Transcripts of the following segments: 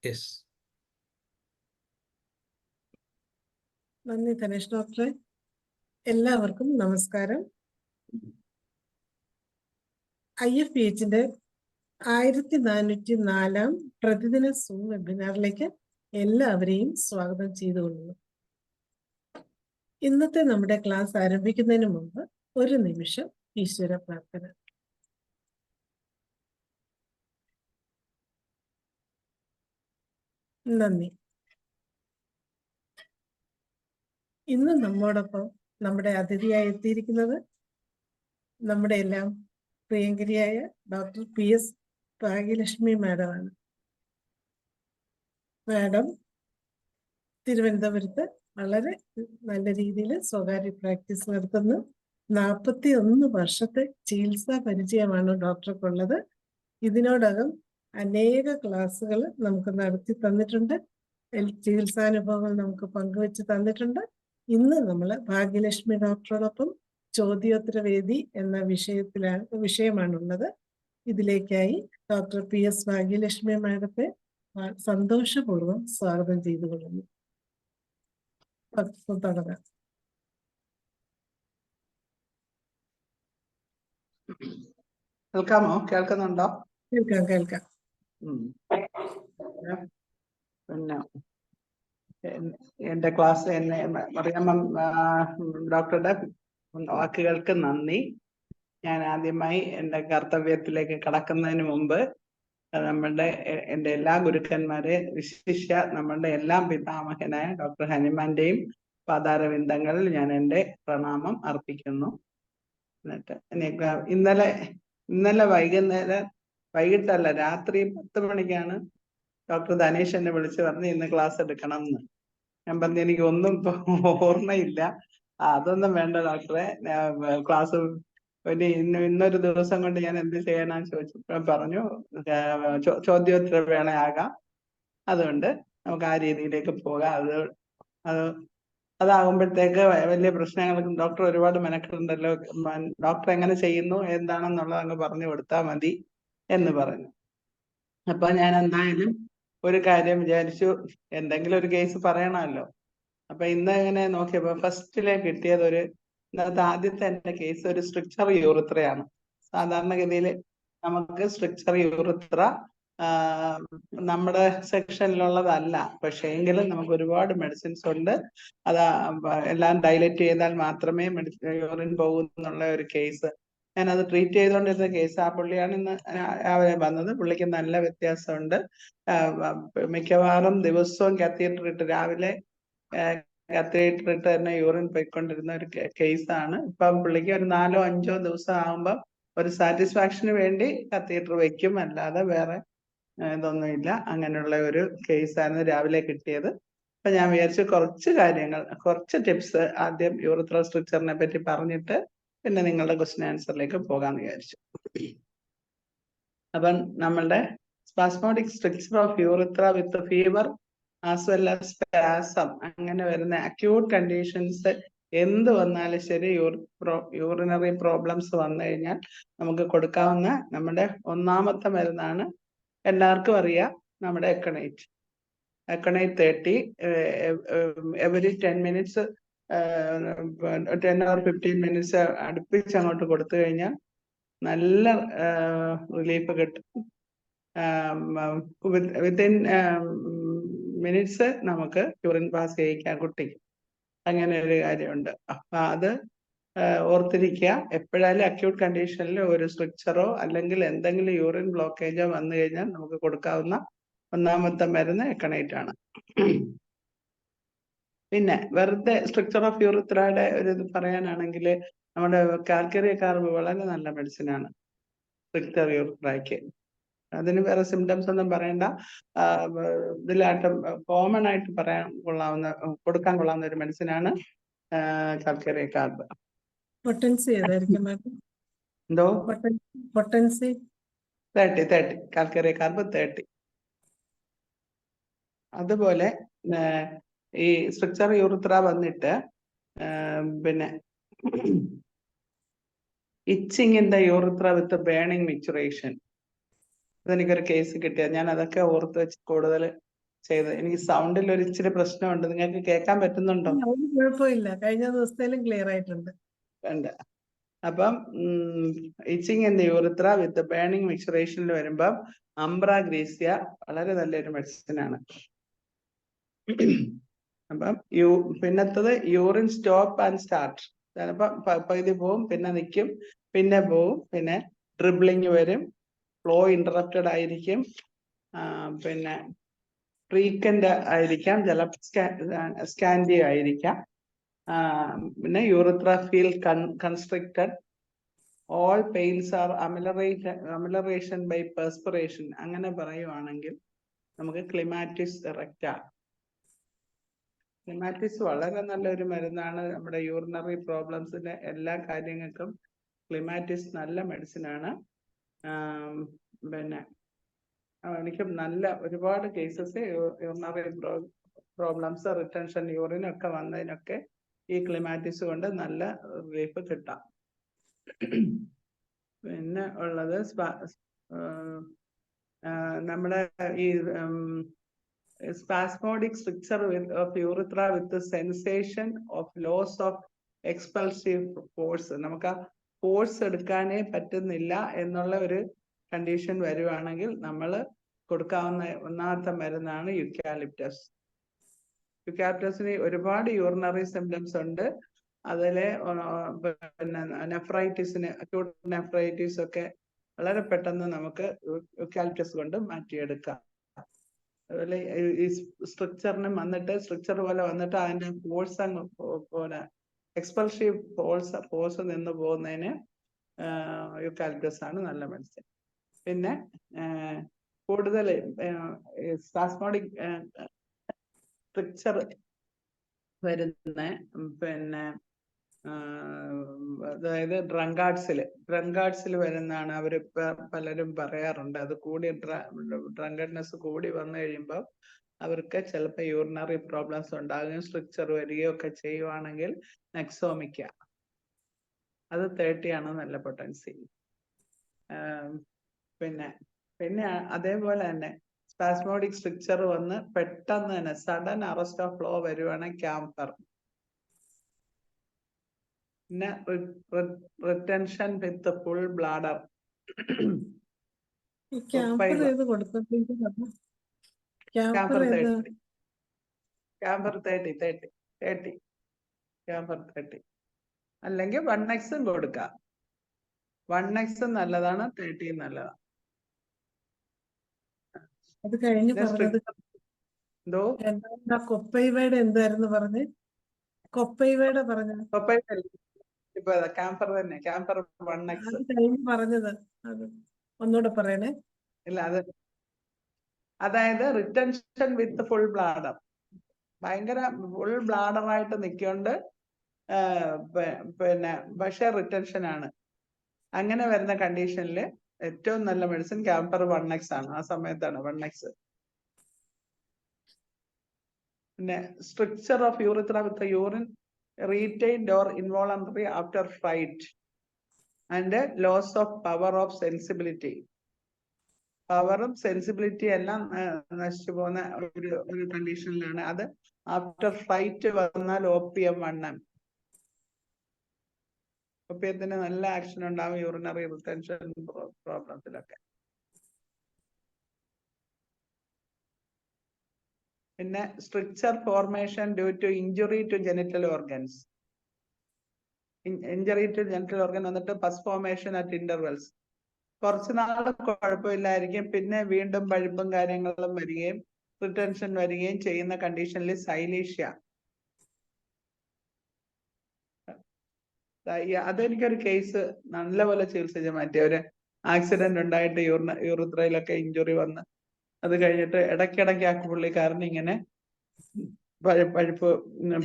Yes. നന്ദി ധനേഷ് ഡോക്ടറെ. എല്ലാവർക്കും നമസ്കാരം. IFPHന്റെ 1404 പ്രതിദിന സൂം വെബിനാറിലേക്ക് എല്ലാവരെയും സ്വാഗതം ചെയ്തുകൊള്ളുന്നു. ഇന്നത്തെ നമ്മുടെ ക്ലാസ് ആരംഭിക്കുന്നതിന് മുമ്പ് ഒരു നിമിഷം ഈശ്വര പ്രാർത്ഥന. നന്ദി. ഇന്ന് നമ്മോടൊപ്പം നമ്മുടെ അതിഥിയായി എത്തിയിരിക്കുന്നത് നമ്മുടെ എല്ലാം പ്രിയങ്കരിയായ ഡോക്ടർ PS ഭാഗ്യലക്ഷ്മി മാഡമാണ്. മാഡം തിരുവനന്തപുരത്ത് വളരെ നല്ല രീതിയിൽ സ്വകാര്യ പ്രാക്ടീസ് നടത്തുന്നു. 41 വർഷത്തെ ചികിത്സാ പരിചയമാണ് ഡോക്ടർക്കുള്ളത്. ഇതിനോടകം അനേക ക്ലാസ്സുകൾ നമുക്ക് നടത്തി തന്നിട്ടുണ്ട്, ചികിത്സാനുഭവങ്ങൾ നമുക്ക് പങ്കുവെച്ച് തന്നിട്ടുണ്ട്. ഇന്ന് നമ്മൾ ഭാഗ്യലക്ഷ്മി ഡോക്ടറോടൊപ്പം ചോദ്യോത്തര വേദി എന്ന വിഷയമാണുള്ളത്. ഇതിലേക്കായി ഡോക്ടർ PS ഭാഗ്യലക്ഷ്മി മാഡത്തെ സന്തോഷപൂർവ്വം സ്വാഗതം ചെയ്തുകൊള്ളുന്നു. തുടങ്ങാം. കേൾക്കാമോ? കേൾക്കുന്നുണ്ടോ? കേൾക്കാം. പിന്നെ എന്റെ ക്ലാസ് എന്നെ മറിയാമ്മ ഡോക്ടറുടെ വാക്കുകൾക്ക് നന്ദി. ഞാൻ ആദ്യമായി എൻ്റെ കർത്തവ്യത്തിലേക്ക് കടക്കുന്നതിന് മുമ്പ് എൻ്റെ എല്ലാ ഗുരുക്കന്മാരെ, വിശിഷ്യ നമ്മളുടെ എല്ലാം പിതാമഹനായ ഡോക്ടർ ഹനുമാന്റെയും പാതാരവിന്ദങ്ങളിൽ ഞാൻ എൻ്റെ പ്രണാമം അർപ്പിക്കുന്നു. എന്നിട്ട് ഇന്നലെ വൈകിട്ടല്ല, രാത്രി 10 മണിക്കാണ് ഡോക്ടർ ധനേഷ് എന്നെ വിളിച്ച് പറഞ്ഞ് ഇന്ന് ക്ലാസ് എടുക്കണം എന്ന്. ഞാൻ പറഞ്ഞു എനിക്ക് ഒന്നും ഓർമ്മയില്ല. അതൊന്നും വേണ്ട ഡോക്ടറെ, ക്ലാസ് ഇന്നൊരു ദിവസം കൊണ്ട് ഞാൻ എന്ത് ചെയ്യാനാന്ന് ചോദിച്ചപ്പോൾ പറഞ്ഞു ചോദ്യോത്തര വേളയാകാം, അതുകൊണ്ട് നമുക്ക് ആ രീതിയിലേക്ക് പോകാം. അതാകുമ്പോഴത്തേക്ക് വലിയ പ്രശ്നങ്ങൾക്ക് ഡോക്ടർ ഒരുപാട് മെനക്കെടുണ്ടല്ലോ, ഡോക്ടർ എങ്ങനെ ചെയ്യുന്നു എന്താണെന്നുള്ളത് അങ്ങ് പറഞ്ഞു കൊടുത്താൽ മതി എന്ന് പറഞ്ഞു. അപ്പൊ ഞാൻ എന്തായാലും ഒരു കാര്യം വിചാരിച്ചു, എന്തെങ്കിലും ഒരു കേസ് പറയണമല്ലോ. അപ്പൊ ഇന്ന് ഇങ്ങനെ നോക്കിയപ്പോ ഫസ്റ്റിലെ കിട്ടിയത് ഇന്നത്തെ ആദ്യത്തെ എന്റെ കേസ് ഒരു സ്ട്രക്ചർ യൂറിത്രയാണ്. സാധാരണഗതിയിൽ നമുക്ക് സ്ട്രക്ചർ യൂറിത്ര നമ്മുടെ സെക്ഷനിലുള്ളതല്ല, പക്ഷേ എങ്കിലും നമുക്ക് ഒരുപാട് മെഡിസിൻസ് ഉണ്ട്. എല്ലാം ഡൈലറ്റ് ചെയ്താൽ മാത്രമേ യൂറിൻ പോകുന്നുള്ള ഒരു കേസ്. ഞാനത് ട്രീറ്റ് ചെയ്തുകൊണ്ടിരുന്ന കേസ്. ആ പുള്ളിയാണ് ഇന്ന് രാവിലെ വന്നത്. പുള്ളിക്ക് നല്ല വ്യത്യാസമുണ്ട്. മിക്കവാറും ദിവസവും കാത്തീറ്റർ ഇട്ട് രാവിലെ കാത്തീറ്റർ ഇട്ട് തന്നെ യൂറിൻ പോയിക്കൊണ്ടിരുന്ന ഒരു കേസാണ്. ഇപ്പം പുള്ളിക്ക് ഒരു 4 or 5 ദിവസം ആകുമ്പോൾ ഒരു സാറ്റിസ്ഫാക്ഷന് വേണ്ടി കാത്തീറ്റർ വെക്കും, അല്ലാതെ വേറെ ഇതൊന്നുമില്ല. അങ്ങനെയുള്ള ഒരു കേസായിരുന്നു രാവിലെ കിട്ടിയത്. അപ്പൊ ഞാൻ വിചാരിച്ചു കുറച്ച് ടിപ്സ് ആദ്യം യൂറിത്രൽ സ്ട്രക്ചറിനെ പറ്റി പറഞ്ഞിട്ട് പിന്നെ നിങ്ങളുടെ ക്വസ്റ്റ്യൻ ആൻസറിലേക്ക് പോകാമെന്ന് വിചാരിച്ചു. അപ്പം നമ്മളുടെ spasmodic structure of urethra with fever as well as spasm, അങ്ങനെ വരുന്ന അക്യൂട്ട് കണ്ടീഷൻസ് എന്ത് വന്നാലും ശരി, യൂറിനറി പ്രോബ്ലംസ് വന്നു കഴിഞ്ഞാൽ നമുക്ക് കൊടുക്കാവുന്ന നമ്മുടെ ഒന്നാമത്തെ മരുന്നാണ്, എല്ലാവർക്കും അറിയാം, നമ്മുടെ എക്കണൈറ്റ് 30 എവറി 10 minutes 10 or 15 minutes അടുപ്പിച്ച് അങ്ങോട്ട് കൊടുത്തു കഴിഞ്ഞാൽ നല്ല റിലീഫ് കിട്ടും. വിത്തിൻ മിനിറ്റ്സ് നമുക്ക് യൂറിൻ പാസ് ചെയ്യിക്കാം കുട്ടിക്ക്. അങ്ങനെ ഒരു കാര്യമുണ്ട്. അപ്പൊ അത് ഓർത്തിരിക്കുക. എപ്പോഴായാലും അക്യൂട്ട് കണ്ടീഷനിൽ ഒരു സ്ട്രക്ചറോ അല്ലെങ്കിൽ എന്തെങ്കിലും യൂറിൻ ബ്ലോക്കേജോ വന്നു കഴിഞ്ഞാൽ നമുക്ക് കൊടുക്കാവുന്ന ഒന്നാമത്തെ മരുന്ന് എക്കണൈറ്റ് ആണ്. പിന്നെ വെറുതെ സ്ട്രക്ചർ ഓഫ് യൂറിത്രയുടെ ഒരു ഇത് പറയാനാണെങ്കിൽ നമ്മുടെ കാൽക്കറിയ കാർബ് വളരെ നല്ല മെഡിസിനാണ് സ്ട്രക്ചർ യൂറിത്രയ്ക്ക്. അതിന് വേറെ സിംറ്റംസ് ഒന്നും പറയണ്ട. ഇതിലായിട്ട് കോമൺ ആയിട്ട് കൊടുക്കാൻ കൊള്ളാവുന്ന ഒരു മെഡിസിനാണ് കാൽക്കറിയ കാർബ്. എന്തോ 30 കാൽക്കറിയ കാർബ് 30. അതുപോലെ ഈ സ്ട്രക്ചർ യൂറിത്ര വന്നിട്ട് പിന്നെ itching in the urethra with burning micturition, അതെനിക്കൊരു കേസ് കിട്ടിയത്. ഞാൻ അതൊക്കെ ഓർത്ത് വെച്ച് കൂടുതൽ ചെയ്തത്. എനിക്ക് സൗണ്ടിൽ ഒരു ഇച്ചിരി പ്രശ്നമുണ്ട്. നിങ്ങൾക്ക് കേൾക്കാൻ പറ്റുന്നുണ്ടോ? ഒരു കുഴപ്പമില്ല, കഴിഞ്ഞ ദിവസത്തേലും ക്ലിയർ ആയിട്ടുണ്ട്. ഉണ്ട്. അപ്പം itching in the urethra with burning മിക്സറേഷനിൽ വരുമ്പം അംബ്ര ഗ്രീസിയ വളരെ നല്ലൊരു മെഡിസിൻ ആണ്. അപ്പം പിന്നത്തത് യൂറിൻ സ്റ്റോപ്പ് ആൻഡ് സ്റ്റാർട്ട്. ചിലപ്പം പകുതി പോവും, പിന്നെ നിൽക്കും, പിന്നെ പോവും, പിന്നെ ഡ്രിബ്ലിങ് വരും, ഫ്ലോ ഇന്ററപ്റ്റഡ് ആയിരിക്കും, പിന്നെ ഫ്രീക്വന്റ് ആയിരിക്കാം, ചിലപ്പോൾ സ്കാൻഡി ആയിരിക്കാം, പിന്നെ urethra feel constricted, all pains are amelioration by perspiration. അങ്ങനെ പറയുവാണെങ്കിൽ നമുക്ക് ക്ലിമാറ്റിസ് എറക്റ്റ. ക്ലിമാറ്റിസ് വളരെ നല്ലൊരു മരുന്നാണ്. നമ്മുടെ യൂറിനറി പ്രോബ്ലംസിന്റെ എല്ലാ കാര്യങ്ങൾക്കും ക്ലിമാറ്റിസ് നല്ല മെഡിസിൻ ആണ്. പിന്നെ എനിക്ക് നല്ല ഒരുപാട് cases urinary problems, retention, urine ഒക്കെ വന്നതിനൊക്കെ ഈ ക്ലിമാറ്റിസ് കൊണ്ട് നല്ല റിലീഫ് കിട്ടാം. പിന്നെ ഉള്ളത് നമ്മുടെ ഈ spasmodic stricture of urethra with sensation of loss of expulsive force. നമുക്ക് ആ ഫോഴ്സ് എടുക്കാനേ പറ്റുന്നില്ല എന്നുള്ള ഒരു കണ്ടീഷൻ വരുവാണെങ്കിൽ നമ്മൾ കൊടുക്കാവുന്ന ഒന്നാമത്തെ മരുന്നാണ് യുക്കാലിപ്റ്റസ്. യുക്കാലിപ്റ്റസിന് ഒരുപാട് യൂറിനറി സിംറ്റംസ് ഉണ്ട്. അതിലെ പിന്നെ നെഫ്രൈറ്റിസിന്, അക്യൂട്ട് നെഫ്രൈറ്റിസ് ഒക്കെ വളരെ പെട്ടെന്ന് നമുക്ക് യുക്കാലിപ്റ്റസ് കൊണ്ട് മാറ്റിയെടുക്കാം. അതുപോലെ ഈ സ്ട്രക്ചറിന് വന്നിട്ട് സ്ട്രക്ചർ പോലെ വന്നിട്ട് അതിന്റെ ഫോഴ്സ് അങ്ങ് പോലെ എക്സ്പൾസീവ് ഫോഴ്സ് നിന്ന് പോകുന്നതിന് യുക്കാലിപ്റ്റസ് ആണ് നല്ല മെഡിസിൻ. പിന്നെ കൂടുതൽ സ്പാസ്മോഡിക് സ്ട്രക്ചർ വരുന്ന പിന്നെ അതായത് ഡ്രങ്കാർഡ്സിൽ വരുന്നതാണ്. അവര് പലരും പറയാറുണ്ട് അത് കൂടി ഡ്രങ്കഡ്നെസ് കൂടി വന്നു കഴിയുമ്പോൾ അവർക്ക് ചിലപ്പോൾ യൂറിനറി പ്രോബ്ലംസ് ഉണ്ടാകുകയും സ്ട്രക്ചർ വരികയോ ഒക്കെ ചെയ്യുവാണെങ്കിൽ നെക്സോമിക്ക അത് 30 ആണ് നല്ല പൊട്ടൻസി. പിന്നെ അതേപോലെ തന്നെ സ്പാസ്മോഡിക് സ്ട്രക്ചർ വന്ന് പെട്ടെന്ന് തന്നെ സഡൻ അറസ്റ്റ് ഓഫ് ഫ്ലോ വരുവാണെങ്കിൽ ക്യാമ്പർ. പിന്നെ retention with full bladder. Camper ഏത് കൊടുത്തിട്ടുണ്ട്? ക്യാമ്പർ 30 അല്ലെങ്കിൽ 1x കൊടുക്കാം. 1x നല്ലതാണ്, 30 നല്ലതാണ്. അത് കഴിഞ്ഞ് പറഞ്ഞത് എന്തോ കൊപ്പൈവയുടെ എന്തായിരുന്നു പറഞ്ഞ്? കൊപ്പൈവയുടെ പറഞ്ഞത് ഇപ്പൊ ക്യാമ്പർ തന്നെ, ക്യാമ്പർ 1x. അത് കഴിഞ്ഞ് പറഞ്ഞത് അത് ഒന്നുകൂടെ പറയണേ. ഇല്ല, അതായത് റിറ്റൻഷൻ വിത്ത് ഫുൾ ബ്ലാഡർ. ഭയങ്കര ഫുൾ ബ്ലാഡറായിട്ട് നിൽക്കൊണ്ട് പിന്നെ പക്ഷെ റിറ്റൻഷൻ ആണ്. അങ്ങനെ വരുന്ന കണ്ടീഷനിൽ ഏറ്റവും നല്ല മെഡിസിൻ ക്യാമ്പർ 1x ആണ്. ആ സമയത്താണ് 1x. പിന്നെ stricture of urethra with urine retained or involuntary after flight and loss of power of sensibility. പവറും സെൻസിബിലിറ്റി എല്ലാം നശിച്ചു പോകുന്ന ഒരു കണ്ടീഷനിലാണ്. അത് ആഫ്റ്റർ ഫ്ലൈറ്റ് വന്നാൽ OPM 1M. OPMത്തിന് നല്ല ആക്ഷൻ ഉണ്ടാവും യൂറിനറി റിറ്റൻഷൻ പ്രോബ്ലത്തിലൊക്കെ. പിന്നെ stricture formation due to injury to genital organs. Injury to genital organ വന്നിട്ട് പസ് ഫോർമേഷൻ അറ്റ് ഇന്റർവെൽസ്. കുറച്ച് നാൾ കുഴപ്പമില്ലായിരിക്കും, പിന്നെ വീണ്ടും പഴുപ്പും കാര്യങ്ങളും വരികയും റിട്ടൻഷൻ വരികയും ചെയ്യുന്ന കണ്ടീഷനിൽ സൈലീഷ്യ. അതെനിക്കൊരു കേസ് നല്ലപോലെ ചികിത്സിച്ച് മാറ്റിയ ഒരു ആക്സിഡന്റ് ഉണ്ടായിട്ട് യൂറിത്രയിലൊക്കെ ഇഞ്ചുറി വന്ന് അത് കഴിഞ്ഞിട്ട് ഇടയ്ക്കിടയ്ക്ക് ആ പുള്ളിക്കാരൻ ഇങ്ങനെ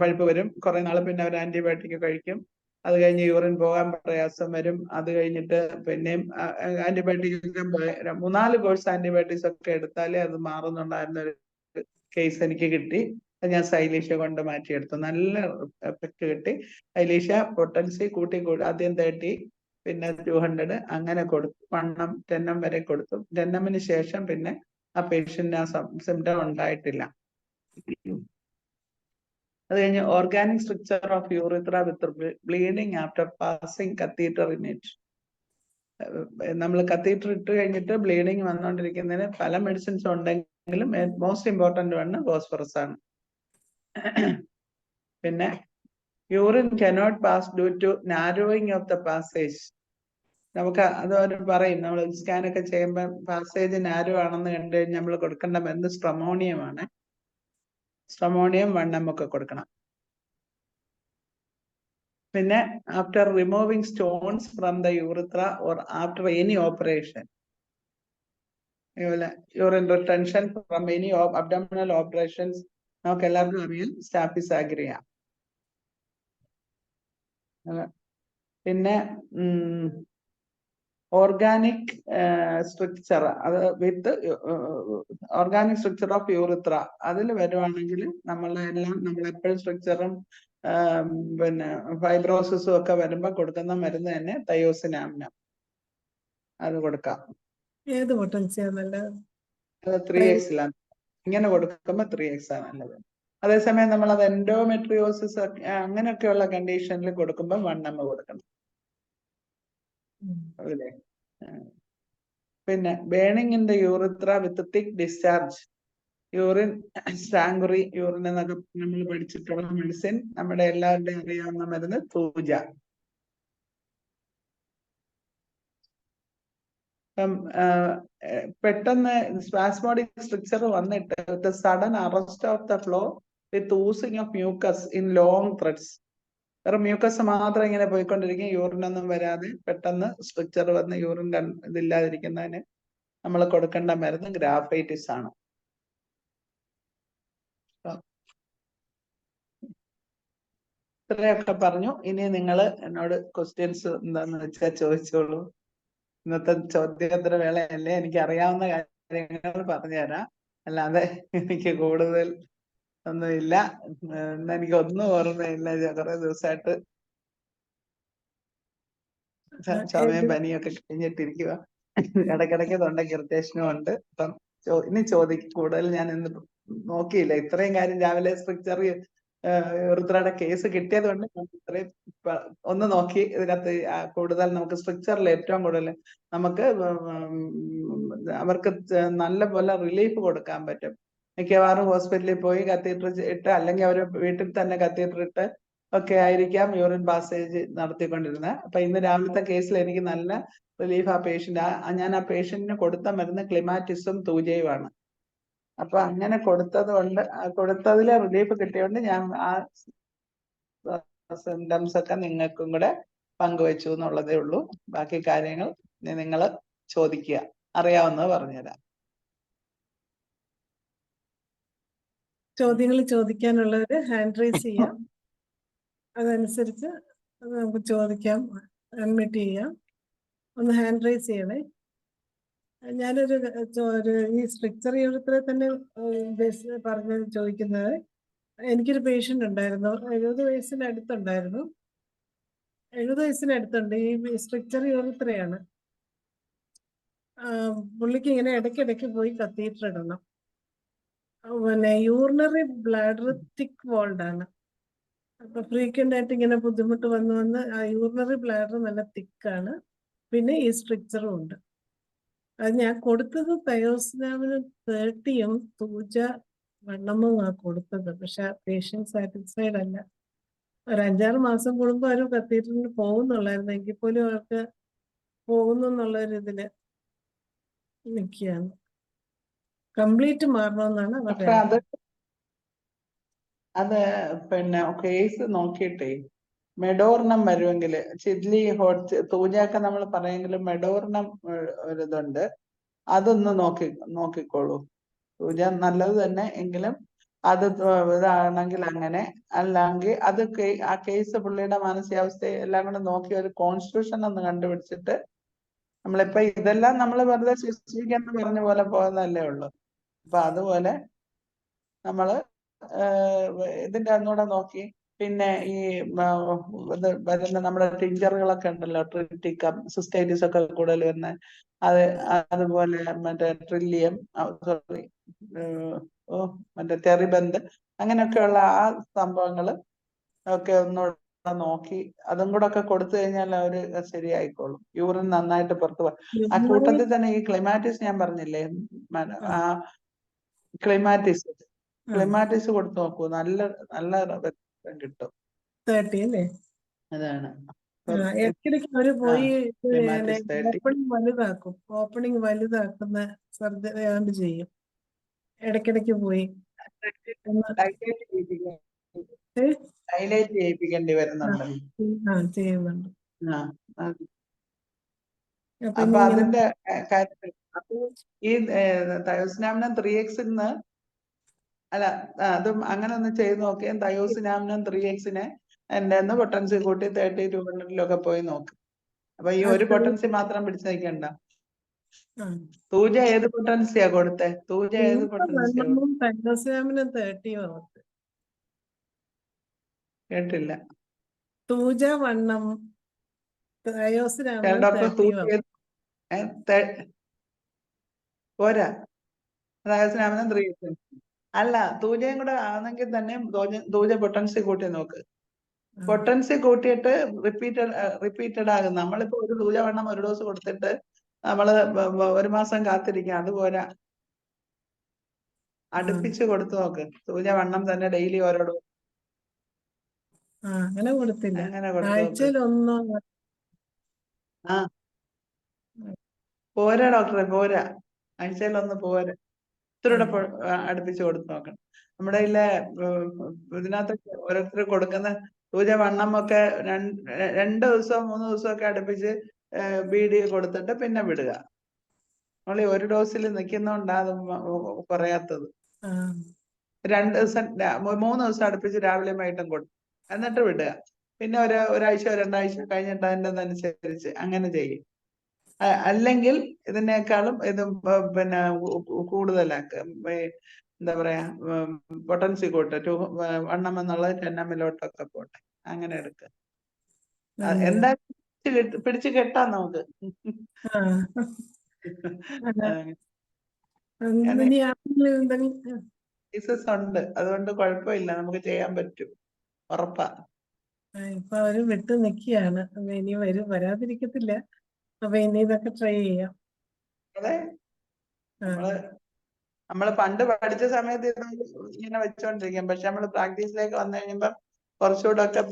പഴുപ്പ് വരും. കുറെ നാൾ പിന്നെ അവർ ആന്റിബയോട്ടിക് കഴിക്കും. അത് കഴിഞ്ഞ് യൂറിൻ പോകാൻ പ്രയാസം വരും. അത് കഴിഞ്ഞിട്ട് പിന്നെയും ആന്റിബയോട്ടിക് 3-4 കോഴ്സ് ആന്റിബയോട്ടിക്സ് ഒക്കെ എടുത്താലേ അത് മാറുന്നുണ്ടായിരുന്ന ഒരു കേസ് എനിക്ക് കിട്ടി. ഞാൻ സൈലീഷ്യ കൊണ്ട് മാറ്റിയെടുത്തു. നല്ല എഫക്ട് കിട്ടി. സൈലീഷ്യ പൊട്ടൻസി കൂട്ടി ആദ്യം 30, പിന്നെ 200 അങ്ങനെ കൊടുത്തു. 1M 10M വരെ കൊടുത്തു. 10M ശേഷം പിന്നെ ആ പേഷ്യന്റിന് ആ സിംറ്റം ഉണ്ടായിട്ടില്ല. അത് കഴിഞ്ഞ് organic structure of urethra with bleeding after passing catheter in it. നമ്മൾ കത്തീറ്റർ ഇട്ട് കഴിഞ്ഞിട്ട് ബ്ലീഡിങ് വന്നുകൊണ്ടിരിക്കുന്നതിന് പല മെഡിസിൻസ് ഉണ്ടെങ്കിലും മോസ്റ്റ് ഇമ്പോർട്ടന്റ് വണ് ഫോസ്ഫറസ് ആണ്. പിന്നെ urine cannot pass due to narrowing of the passage. നമുക്ക് അത് അവർ പറയും, നമ്മൾ സ്കാൻ ഒക്കെ ചെയ്യുമ്പോൾ പാസേജ് നാരോ ആണെന്ന് കണ്ടു കഴിഞ്ഞാൽ നമ്മൾ കൊടുക്കേണ്ട മരുന്ന് സ്ട്രമോണിയമാണ്. സ്ട്രമോണിയം 1 mg ഒക്കെ കൊടുക്കണം. പിന്നെ after removing stones from the urethra or after any operation, urine retention from any abdominal operations, നമുക്ക് എല്ലാവർക്കും അറിയാം സ്റ്റാഫിസാഗ്രിയ. പിന്നെ ഓർഗാനിക് സ്ട്രക്ചർ, അത് വിത്ത് ഓർഗാനിക് സ്ട്രക്ചർ ഓഫ് യൂറിത്ര അതിൽ വരുവാണെങ്കിൽ നമ്മളെപ്പോഴും സ്ട്രക്ചറും പിന്നെ ഫൈബ്രോസിസും ഒക്കെ വരുമ്പോൾ കൊടുക്കുന്ന മരുന്ന് തന്നെ തയോസിനാമിനം, അത് കൊടുക്കാം. ഏത് പൊട്ടൻസിയാണ് നല്ലത്? അത് 3x ലാണ്. ഇങ്ങനെ കൊടുക്കുമ്പോൾ 3x ആണ് നല്ലത്. അതേസമയം നമ്മൾ അത് എൻഡോമെട്രിയോസിസ് അങ്ങനെയൊക്കെയുള്ള കണ്ടീഷനിൽ കൊടുക്കുമ്പോൾ 1 mg കൊടുക്കണം. അതിലെ പിന്നെ burning in the urethra with thick discharge, urine strangury urine എന്നൊക്കെ നമ്മൾ പഠിച്ചിട്ടുള്ള മെഡിസിൻ, നമ്മുടെ എല്ലാവരുടെയും അറിയാവുന്ന മരുന്ന് തൂജ. പെട്ടെന്ന് സ്പാസ്മോഡിക് സ്ട്രക്ചർ വന്നിട്ട് sudden arrest of the flow with oozing of mucus in long threads. വേറെ മ്യൂക്കസ് മാത്രം ഇങ്ങനെ പോയിക്കൊണ്ടിരിക്കും, യൂറിൻ ഒന്നും വരാതെ പെട്ടെന്ന് സ്ട്രക്ചർ വന്ന് യൂറിൻ ഇതില്ലാതിരിക്കുന്നതിന് നമ്മൾ കൊടുക്കേണ്ട മരുന്ന് ഗ്രാഫൈറ്റിസ് ആണ്. ഇത്രയൊക്കെ പറഞ്ഞു. ഇനി നിങ്ങൾ എന്നോട് ക്വസ്റ്റ്യൻസ് എന്താന്ന് വെച്ചാൽ ചോദിച്ചോളൂ. ഇന്നത്തെ ചോദ്യോത്തര വേളയല്ലേ, എനിക്ക് അറിയാവുന്ന കാര്യങ്ങൾ പറഞ്ഞുതരാം, അല്ലാതെ എനിക്ക് കൂടുതൽ ഒന്നുമില്ല. എനിക്ക് ഒന്നും ഓർമ്മയില്ല, കുറെ ദിവസമായിട്ട് ചുമയും പനിയൊക്കെ കഴിഞ്ഞിട്ടിരിക്കുക. ഇടയ്ക്കിടയ്ക്ക് തൊണ്ടയ്ക്ക് ഇറിറ്റേഷനും ഉണ്ട്. അപ്പം ഇനി കൂടുതൽ ഞാൻ ഇന്ന് നോക്കിയില്ല. ഇത്രയും കാര്യം രാവിലെ സ്ട്രക്ചർ യൂറിത്രയുടെ കേസ് കിട്ടിയത് കൊണ്ട് ഇത്രയും ഒന്ന് നോക്കി. ഇതിനകത്ത് കൂടുതൽ നമുക്ക് സ്ട്രക്ചറിൽ ഏറ്റവും കൂടുതൽ നമുക്ക് അവർക്ക് നല്ല പോലെ റിലീഫ് കൊടുക്കാൻ പറ്റും. മിക്കവാറും ഹോസ്പിറ്റലിൽ പോയി കത്തീറ്റർ ഇട്ട്, അല്ലെങ്കിൽ അവർ വീട്ടിൽ തന്നെ കത്തീറ്റർ ഇട്ട് ഒക്കെ ആയിരിക്കാം യൂറിൻ പാസേജ് നടത്തിക്കൊണ്ടിരുന്നത്. അപ്പൊ ഇന്ന് രാവിലത്തെ കേസിൽ എനിക്ക് നല്ല റിലീഫ് ആ പേഷ്യന്റ്, ഞാൻ ആ പേഷ്യന്റിന് കൊടുത്ത മരുന്ന് ക്ലിമാറ്റിസും തൂജയുമാണ്. അപ്പൊ അങ്ങനെ കൊടുത്തതിലെ റിലീഫ് കിട്ടിയോണ്ട് ഞാൻ ആ സിംറ്റംസ് ഒക്കെ നിങ്ങൾക്കും കൂടെ പങ്കുവെച്ചു എന്നുള്ളതേ ഉള്ളൂ. ബാക്കി കാര്യങ്ങൾ നിങ്ങൾ ചോദിക്കുക, അറിയാവുന്നത് പറഞ്ഞുതരാം. ചോദ്യങ്ങൾ ചോദിക്കാനുള്ളവര് ഹാൻഡ് റൈസ് ചെയ്യാം, അതനുസരിച്ച് നമുക്ക് ചോദിക്കാം, അഡ്മിറ്റ് ചെയ്യാം. ഒന്ന് ഹാൻഡ് റൈസ് ചെയ്യണേ. ഞാനൊരു ഈ സ്ട്രക്ചർ യൂറിത്ര തന്നെ പറഞ്ഞ് ചോദിക്കുന്നത്, എനിക്കൊരു പേഷ്യൻ്റ് ഉണ്ടായിരുന്നു, 70 വയസ്സിനടുത്തുണ്ടായിരുന്നു. 70 വയസ്സിനടുത്തുണ്ട്. ഈ സ്ട്രക്ചർ യൂറിത്രയാണ്. പുള്ളിക്ക് ഇങ്ങനെ ഇടയ്ക്കിടയ്ക്ക് പോയി കത്തീറ്റർ ഇടണം. പിന്നെ യൂറിനറി ബ്ലാഡർ തിക്ക് വോൾഡ് ആണ്. അപ്പൊ ഫ്രീക്വന്റ് ആയിട്ട് ഇങ്ങനെ ബുദ്ധിമുട്ട് വന്ന് ആ യൂറിനറി ബ്ലാഡർ നല്ല തിക്കാണ്. പിന്നെ ഈ സ്ട്രക്ചറും ഉണ്ട്. അത് ഞാൻ കൊടുത്തത് തയോസിനാമിന് 30-യും തൂജ 1 mg കൊടുത്തത്. പക്ഷെ പേഷ്യന്റ് സാറ്റിസ്ഫൈഡ് അല്ല. ഒരു 5-6 മാസം കൂടുമ്പോൾ അവർ കത്തീറ്ററിന് പോകുന്നുള്ളായിരുന്നു. എങ്കിൽ പോലും അവർക്ക് പോകുന്നു എന്നുള്ളൊരിതില് നിൽക്കുകയാണ്. കംപ്ലീറ്റ് മാറണമെന്നാണ് അവരുടെ. അത് പിന്നെ കേസ് നോക്കിയിട്ടേ മെഡോർണം വരുമെങ്കിൽ, ചിഡ്ലി ഹോട്ട് തൂജയൊക്കെ നമ്മൾ പറയുമെങ്കിലും മെഡോർണം ഒരിതുണ്ട്, അതൊന്ന് നോക്കിക്കോളൂ. തൂജ നല്ലത് തന്നെ, എങ്കിലും അത് ഇതാണെങ്കിൽ അങ്ങനെ, അല്ലെങ്കിൽ അത് ആ കേസ് പുള്ളിയുടെ മാനസികാവസ്ഥ എല്ലാം കൂടെ നോക്കി ഒരു കോൺസ്റ്റിറ്റ്യൂഷൻ ഒന്ന് കണ്ടുപിടിച്ചിട്ട്, നമ്മളിപ്പോ ഇതെല്ലാം നമ്മൾ വെറുതെ ശുശ്രൂഷിക്കാന്ന് പറഞ്ഞ പോലെ പോകുന്നതല്ലേ ഉള്ളൂ. അപ്പൊ അതുപോലെ നമ്മള് ഇതിന്റെ ഒന്നുകൂടെ നോക്കി. പിന്നെ ഈ ഇത് വരുന്ന നമ്മുടെ ടിഞ്ചറുകളൊക്കെ ഉണ്ടല്ലോ, ട്രിറ്റിക്കം സിസ്റ്റൈറ്റിസ് ഒക്കെ കൂടുതൽ വരുന്ന അത് അതുപോലെ മറ്റേ ട്രില്ലിയം, സോറി, മറ്റേ ടെറിബന്ത്, അങ്ങനെയൊക്കെയുള്ള ആ സംഭവങ്ങള് ഒക്കെ ഒന്നുകൂടെ നോക്കി അതും കൂടെ ഒക്കെ കൊടുത്തു കഴിഞ്ഞാൽ അവര് ശരിയായിക്കോളും. യൂറിൻ നന്നായിട്ട് പുറത്തു പോകും. ആ കൂട്ടത്തിൽ തന്നെ ഈ ക്ലിമാറ്റിസ് ഞാൻ പറഞ്ഞില്ലേ, ആ ക്ലിമാറ്റിസ് കൊടുത്തു നോക്കൂ, നല്ല നല്ല വ്യത്യാസം കിട്ടും. 30 അല്ലേ? അതാണ് ഇടയ്ക്കിടയ്ക്ക് അവര് പോയി ക്ലിമാറ്റിസ് 30. ഓപ്പണിംഗ് വലുതാക്കുന്ന സർജറി ആണ്ട് ചെയ്യും. ഇടയ്ക്കിടയ്ക്ക് പോയി ഹൈലൈറ്റ് ചെയ്യിപ്പിക്കേണ്ടി വരുന്നുണ്ട്. ചെയ്യുന്നുണ്ട്. അപ്പൊ അതിന്റെ കാര്യത്തിൽ അപ്പൊ ഈ തയോസിനാമിനം 3x അല്ല, അതും അങ്ങനെ ഒന്ന് ചെയ്ത് നോക്കിയാൽ തയോസിനാമിനം 3xനെ എന്റെ പൊട്ടൻസി കൂട്ടി 30-200 പോയി നോക്ക്. അപ്പൊ ഈ ഒരു പൊട്ടൻസി മാത്രം പിടിച്ചു നിൽക്കണ്ട. തൂജ ഏത് പൊട്ടൻസിയാ കൊടുത്തേ? തൂജ ഏത് പൊട്ടൻസിയാ? കേട്ടില്ല. തൂജ 1 ഡോക്ടർ പോരാ, തയോസിനാമിനം 3x അല്ല, തൂജയും കൂടെ ആണെങ്കിൽ തന്നെ തൂജ പൊട്ടൻസി കൂട്ടി നോക്ക്. പൊട്ടൻസി കൂട്ടിയിട്ട് റിപ്പീറ്റഡ് ആകും. നമ്മളിപ്പോ ഒരു തൂജ വണ്ണം ഒരു ഡോസ് കൊടുത്തിട്ട് നമ്മള് 1 മാസം കാത്തിരിക്കാം, അതുപോരാ. അടുപ്പിച്ച് കൊടുത്തു നോക്ക്. തൂജ വണ്ണം തന്നെ ഡെയിലി ഓരോ ഡോസ്. അങ്ങനെ കൊടുത്തില്ല, അങ്ങനെ കൊടുത്തു ആഴ്ചയിൽ നോക്ക്. 1 പോരാ ഡോക്ടറെ, പോരാ, ആഴ്ചയിൽ 1 പോരാ. ഇത്തിരൂടെ അടുപ്പിച്ച് കൊടുത്തു നോക്കണം. നമ്മുടെ ഇതിനകത്ത് ഓരോരുത്തർ കൊടുക്കുന്ന തൂജ വണ്ണം ഒക്കെ 2 ദിവസം 3 ദിവസമൊക്കെ അടുപ്പിച്ച് BD കൊടുത്തിട്ട് പിന്നെ വിടുക. നമ്മൾ ഒരു ഡോസിൽ നിൽക്കുന്നോണ്ടാ അത് കുറയാത്തത്. 2 ദിവസം 3 ദിവസം അടുപ്പിച്ച് രാവിലെ വൈകിട്ടും കൊടുക്കും, എന്നിട്ട് വിടുക. പിന്നെ ഒരാഴ്ച 2 ആഴ്ച കഴിഞ്ഞിട്ട് അതിൻ്റെതനുസരിച്ച് അങ്ങനെ ചെയ്യും. അല്ലെങ്കിൽ ഇതിനേക്കാളും ഇത് പിന്നെ കൂടുതലാക്കുക, എന്താ പറയാ, പൊട്ടൻസി കൂട്ട് 1 എന്നുള്ളത് 10 ml പോട്ടെ, അങ്ങനെ എടുക്കുക. എന്താ പിടിച്ച് കെട്ടാം നമുക്ക്. കേസസ് ഉണ്ട്, അതുകൊണ്ട് കുഴപ്പമില്ല, നമുക്ക് ചെയ്യാൻ പറ്റും, ഉറപ്പാ. ഇപ്പൊ അവര് വിട്ടു നിക്കുകയാണ്. ഇനി വരാതിരിക്കത്തില്ല. അപ്പൊ ഇനി ഇതൊക്കെ ട്രൈ ചെയ്യാം. അതെ, നമ്മള് പണ്ട് പഠിച്ച സമയത്ത് ഇങ്ങനെ വെച്ചോണ്ടിരിക്കും. പക്ഷെ നമ്മള് പ്രാക്ടീസിലേക്ക് വന്നു കഴിയുമ്പോ കുറച്ചുകൂടെ ഒക്കെ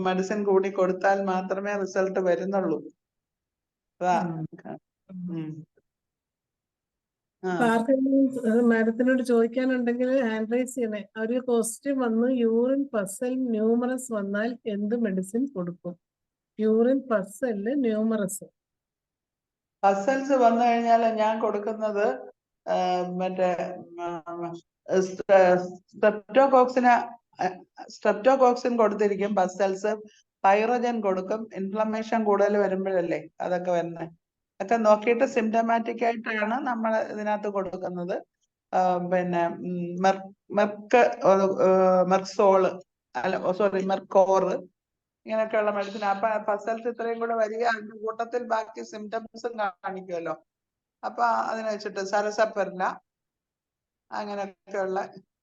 മെഡിസിൻ കൂടി കൊടുത്താൽ മാത്രമേ റിസൾട്ട് വരുന്നുള്ളൂ. മാഡത്തിനോട് ചോദിക്കാനുണ്ടെങ്കിൽ ഹാൻഡ് റൈസ് ചെയ്യണേ. ഒരു ക്വസ്റ്റ്യൻ വന്ന്, യൂറിൻ പസൽ ന്യൂമറസ് വന്നാൽ എന്ത് മെഡിസിൻ കൊടുക്കും? Urine പസല് numerous. പസൽസ് വന്നു കഴിഞ്ഞാൽ ഞാൻ കൊടുക്കുന്നത് മറ്റേ സ്ട്രെപ്റ്റോകോക്സിൻ കൊടുത്തിരിക്കും. പസൽസ് പൈറോജൻ കൊടുക്കും. ഇൻഫ്ലമേഷൻ കൂടുതൽ വരുമ്പോഴല്ലേ അതൊക്കെ വരുന്നത്. ഒക്കെ നോക്കിയിട്ട് സിംറ്റമാറ്റിക് ആയിട്ടാണ് നമ്മൾ ഇതിനകത്ത് കൊടുക്കുന്നത്. പിന്നെ മെർക്സോള്, അല്ല സോറി, മെർക്കോറ്, ഇങ്ങനെയൊക്കെയുള്ള മെഡിസിൻ. അപ്പൊ പസൽസ് ഇത്രയും കൂടെ വരിക, അതിന്റെ കൂട്ടത്തിൽ ബാക്കി സിംറ്റംസും കാണിക്കുമല്ലോ. അപ്പൊ അതിനെ വെച്ചിട്ട് സരസപ്പെർല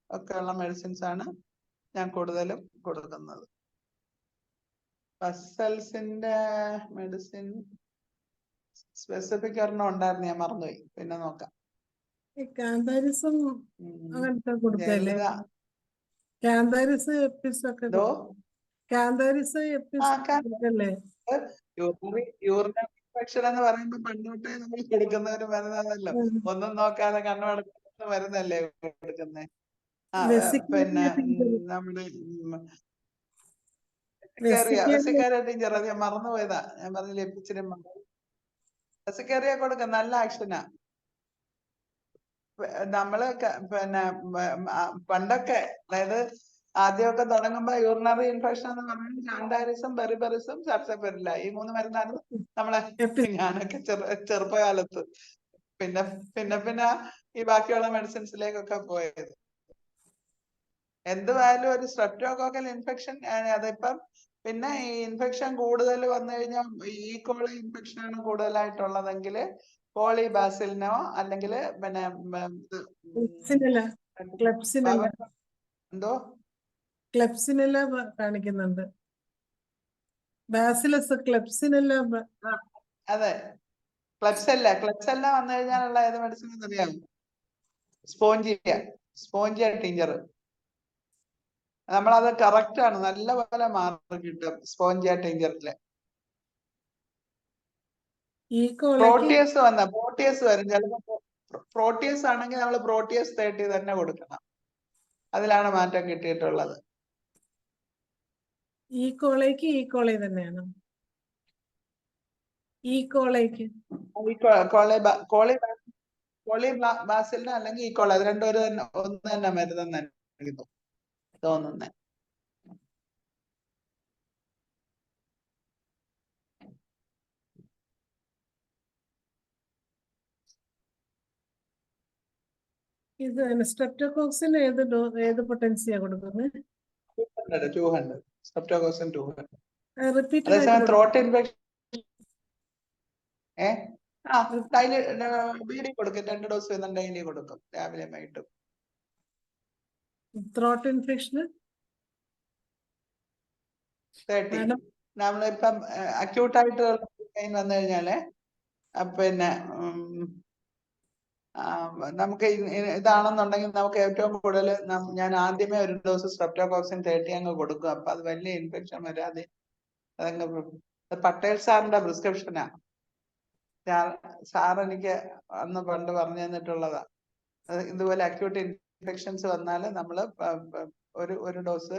ഒക്കെയുള്ള മെഡിസിൻസ് ആണ് ഞാൻ കൂടുതലും കൊടുക്കുന്നത്. പസൽസിന്റെ മെഡിസിൻ സ്പെസിഫിക് ഒരെണ്ണം ഉണ്ടായിരുന്നു, ഞാൻ മറന്നുപോയി, പിന്നെ നോക്കാം. കാന്താരിസും അങ്ങനത്തെ കൊടുക്കല്ലേ? കാന്താരിസ് എപ്പിസ് ഒക്കെ കാന്താരിസ് എപ്പിസ് കൊടുക്കല്ലേ? യൂറിനറി ഇൻഫെക്ഷൻ എന്ന് പറയുമ്പോൾ പണ്ടോട്ടേ നമ്മൾ കൊടുക്കുന്നവര് മരുന്നാണല്ലോ. ഒന്നും നോക്കാതെ കണ്ണുമടച്ച് മരുന്നല്ലേ കൊടുക്കുന്നത്. പിന്നെ നമ്മുടെ ടീച്ചർ, അത് ഞാൻ മറന്നുപോയതാ, ഞാൻ പറഞ്ഞില്ലേ ഇച്ചിരി റെസിക്കേറിയ കൊടുക്ക, നല്ല ആക്ഷനാ. നമ്മള് പിന്നെ പണ്ടൊക്കെ, അതായത് ആദ്യമൊക്കെ തുടങ്ങുമ്പോ യൂറിനറി ഇൻഫെക്ഷൻ എന്ന് പറഞ്ഞാൽ കാന്താരിസും ബെറിബറിസും സരസപ്പെരില്ല, ഈ 3 മരുന്നാണ് നമ്മളെ ഞാനൊക്കെ ചെറുപ്പകാലത്ത്. പിന്നെ ഈ ബാക്കിയുള്ള മെഡിസിൻസിലേക്കൊക്കെ പോയത്. എന്തുവായാലും ഒരു സ്ട്രെപ്റ്റോകോക്കൽ ഇൻഫെക്ഷൻ, അതിപ്പം പിന്നെ ഈ ഇൻഫെക്ഷൻ കൂടുതൽ വന്നു കഴിഞ്ഞാൽ, ഈ കോളി ഇൻഫെക്ഷൻ ആണ് കൂടുതലായിട്ടുള്ളതെങ്കിൽ പോളിബാസിലിനോ അല്ലെങ്കിൽ പിന്നെ ക്ലെപ്സിനില ക്ലെപ്സിനില എന്തോ ക്ലെപ്സിനില കാണിക്കുന്നുണ്ട്. ബാസിലസ് ക്ലെപ്സിനില അതെ, ക്ലെപ്സെല്ല വന്നു കഴിഞ്ഞാലുള്ള ഏത് മെഡിസിൻ അറിയാം? Spongia tincture. നമ്മളത് കറക്റ്റ് ആണ്, നല്ല പോലെ മാർക്ക് കിട്ടും സ്പോഞ്ചിയ ടിഞ്ചറില്. പ്രോട്ടിയസ് വരും ചിലപ്പോൾ. പ്രോട്ടിയസ് ആണെങ്കിൽ നമ്മൾ പ്രോട്ടിയസ് 30 തന്നെ കൊടുക്കണം. അതിലാണ് മാറ്റം കിട്ടിയിട്ടുള്ളത്. ഈക്കോളൈ തന്നെയാണ്. ഈക്കോളൈക്ക് കോളിബാസിലിന് അല്ലെങ്കിൽ ഈക്കോള, അത് രണ്ടും ഒന്ന് തന്നെ മരുന്നെന്ന് എനിക്ക് തോന്നുന്നത്. ഇത് സ്ട്രെപ്റ്റോകോക്സിന് ഏത് പൊട്ടൻസിയാ കൊടുക്കുന്നത്? 200 സ്ട്രെപ്റ്റോകോക്സിൻ 200. റിപ്പീറ്റഡ് അതേസമയം ത്രോട്ട് ഇൻഫെക്ഷൻ ഡെയിലി ബീഡി കൊടുക്കും, 2 ഡോസ് വീതം ഡെയിലി കൊടുക്കും, രാവിലെ വൈകിട്ടും. ത്രോട്ട് ഇൻഫെക്ഷന് 30. നമ്മളിപ്പം അക്യൂട്ടായിട്ട് പെയിൻ വന്നു കഴിഞ്ഞാല് പിന്നെ നമുക്ക് ഇതാണെന്നുണ്ടെങ്കിൽ നമുക്ക് ഏറ്റവും കൂടുതൽ ഞാൻ ആദ്യമേ 1 ഡോസ് സ്ട്രെപ്റ്റോകോക്സിൻ 30 അങ്ങ് കൊടുക്കും. അപ്പൊ അത് വലിയ ഇൻഫെക്ഷൻ വരാതെ അതങ്ങ്. പട്ടേൽ സാറിന്റെ പ്രിസ്ക്രിപ്ഷനാ. സാർ എനിക്ക് അന്ന് പണ്ട് പറഞ്ഞു തന്നിട്ടുള്ളതാ. ഇതുപോലെ അക്യൂട്ട് ഇൻഫെക്ഷൻസ് വന്നാൽ നമ്മൾ ഒരു ഡോസ്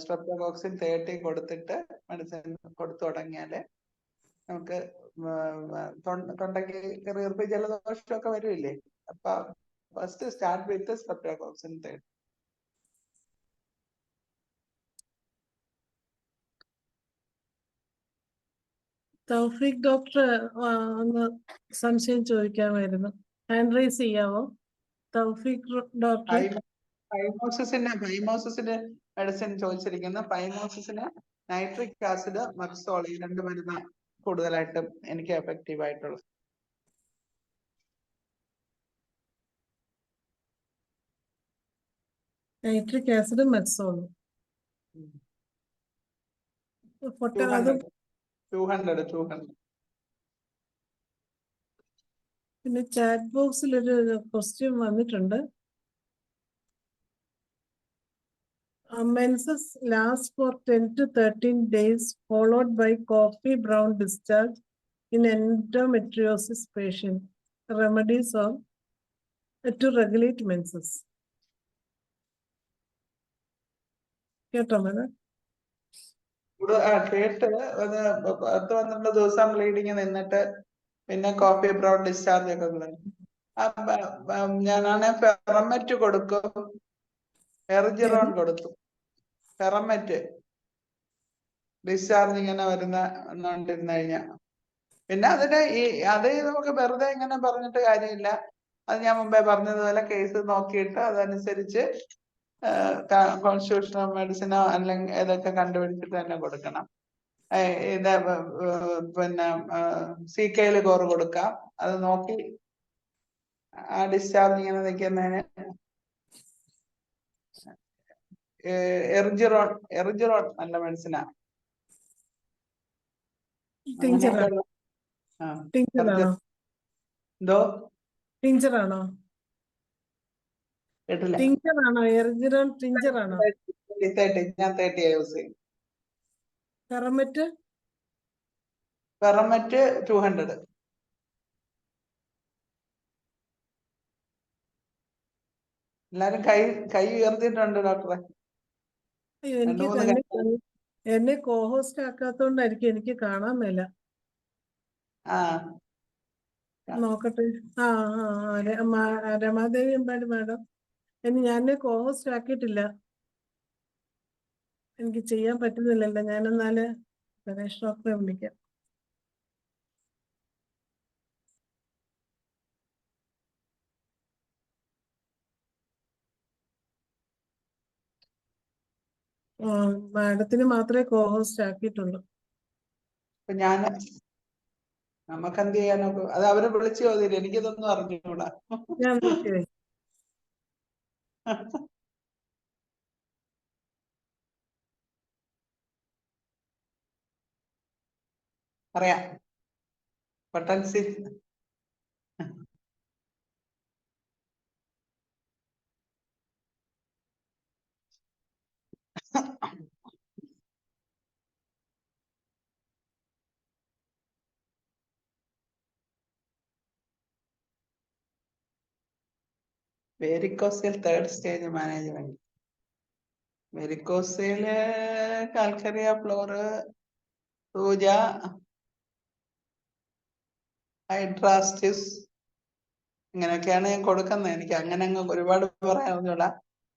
സ്ട്രെപ്റ്റോകോക്സിൻ 30 കൊടുത്തിട്ട് മെഡിസിൻ കൊടുത്തു തുടങ്ങിയാല് നമുക്ക് തൊണ്ടയ്ക്ക് ചെറിയ ജലദോഷമൊക്കെ വരുമില്ലേ, അപ്പൊ first start with streptococcin 30. Taufeeq doctor ഒന്ന് സംശയം ചോദിക്കാമായിരുന്നു. ഹാൻഡ് റൈസ് ചെയ്യാവോ തൗഫീഖ് ഡോക്ടർ? ഫൈമോസിസിന്റെ മെഡിസിൻ ചോദിച്ചിരിക്കുന്ന. ഫൈമോസിസിന് നൈട്രിക് ആസിഡ്, മെർസോൾ, ഈ 2 മരുന്ന് കൂടുതലായിട്ടും എനിക്ക് എഫക്റ്റീവ് ആയിട്ടുള്ളത്. നൈട്രിക് ആസിഡ്, മെർസോളും. 200. പിന്നെ ചാറ്റ് ബോക്സിൽ ഒരു ക്വസ്റ്റ്യൻ വന്നിട്ടുണ്ട്. Menses last for 10 to 13 days followed by coffee brown discharge in endometriosis patient. Remedies to regulate menses. കേട്ടോ മേഡം? കേട്ട് 10-12 ദിവസം ബ്ലീഡിങ് നിന്നിട്ട് പിന്നെ കോഫി ബ്രൗൺ ഡിസ്ചാർജ് ഒക്കെ ഞാനാണെ ഫെറമെറ്റ് കൊടുക്കും, എറിജിറോൺ കൊടുത്തു. ഫെറമെറ്റ് ഡിസ്ചാർജ് ഇങ്ങനെ വന്നുകൊണ്ടിരുന്നു കഴിഞ്ഞാ പിന്നെ അത് നമുക്ക് വെറുതെ ഇങ്ങനെ പറഞ്ഞിട്ട് കാര്യമില്ല. അത് ഞാൻ മുമ്പേ പറഞ്ഞതുപോലെ കേസ് നോക്കിയിട്ട് അതനുസരിച്ച് കോൺസ്റ്റിറ്റ്യൂഷണൽ മെഡിസിനോ അല്ലെങ്കിൽ ഇതൊക്കെ കണ്ടുപിടിച്ചിട്ട് തന്നെ കൊടുക്കണം. ഇത് പിന്നെ CK കോറ് കൊടുക്കാം. അത് നോക്കി ആ ഡിസ്ചാർജ് ഇങ്ങനെ നിൽക്കുന്നതിന് എറിജിറോൺ നല്ല മെഡിസിനാ. എന്തോ ടിഞ്ചറാണോ? കേട്ടില്ല. ടിഞ്ചറാണോ? എറിജിറോൺ ടിഞ്ചറാണോ? ഞാൻ 30 യൂസ് ചെയ്യും. ഫെറമെറ്റ് 200. എല്ലാരും കൈ ഉയർത്തിയിട്ടുണ്ട് ഡോക്ടറെ. അയ്യോ, എന്നെ കോഹോസ്റ്റ് ആക്കാത്തോണ്ടായിരിക്കും എനിക്ക് കാണാൻ മേല. നോക്കട്ടെ. രമാദേവി എമ്പാടി മാഡം, ഞാൻ കോഹോസ്റ്റ് ആക്കിയിട്ടില്ല. എനിക്ക് ചെയ്യാൻ പറ്റുന്നില്ലല്ലോ. ഞാനെന്നാല് ഗണേഷ് ഡോക്ടറെ വിളിക്കാം. മാഡത്തിന് മാത്രമേ കോഹോസ്റ്റ് ആക്കിയിട്ടുള്ളൂ. നമുക്ക് എന്ത് ചെയ്യാനൊക്കെ അത് അവരെ വിളിച്ചു ചോദിച്ചില്ല, എനിക്കിതൊന്നും അറിഞ്ഞൂടാ. ഞാൻ വിളിച്ചു. അറിയാം potency. Varicocele third stage management. വെരിക്കോസില് കാൽക്കറിയ ഫ്ലോറ്, സൂജ, ഹൈഡ്രാസ്റ്റിസ് ഇങ്ങനെയൊക്കെയാണ് ഞാൻ കൊടുക്കുന്നത്. എനിക്ക് അങ്ങനെ അങ്ങ് ഒരുപാട് പറയാവുന്നില്ല.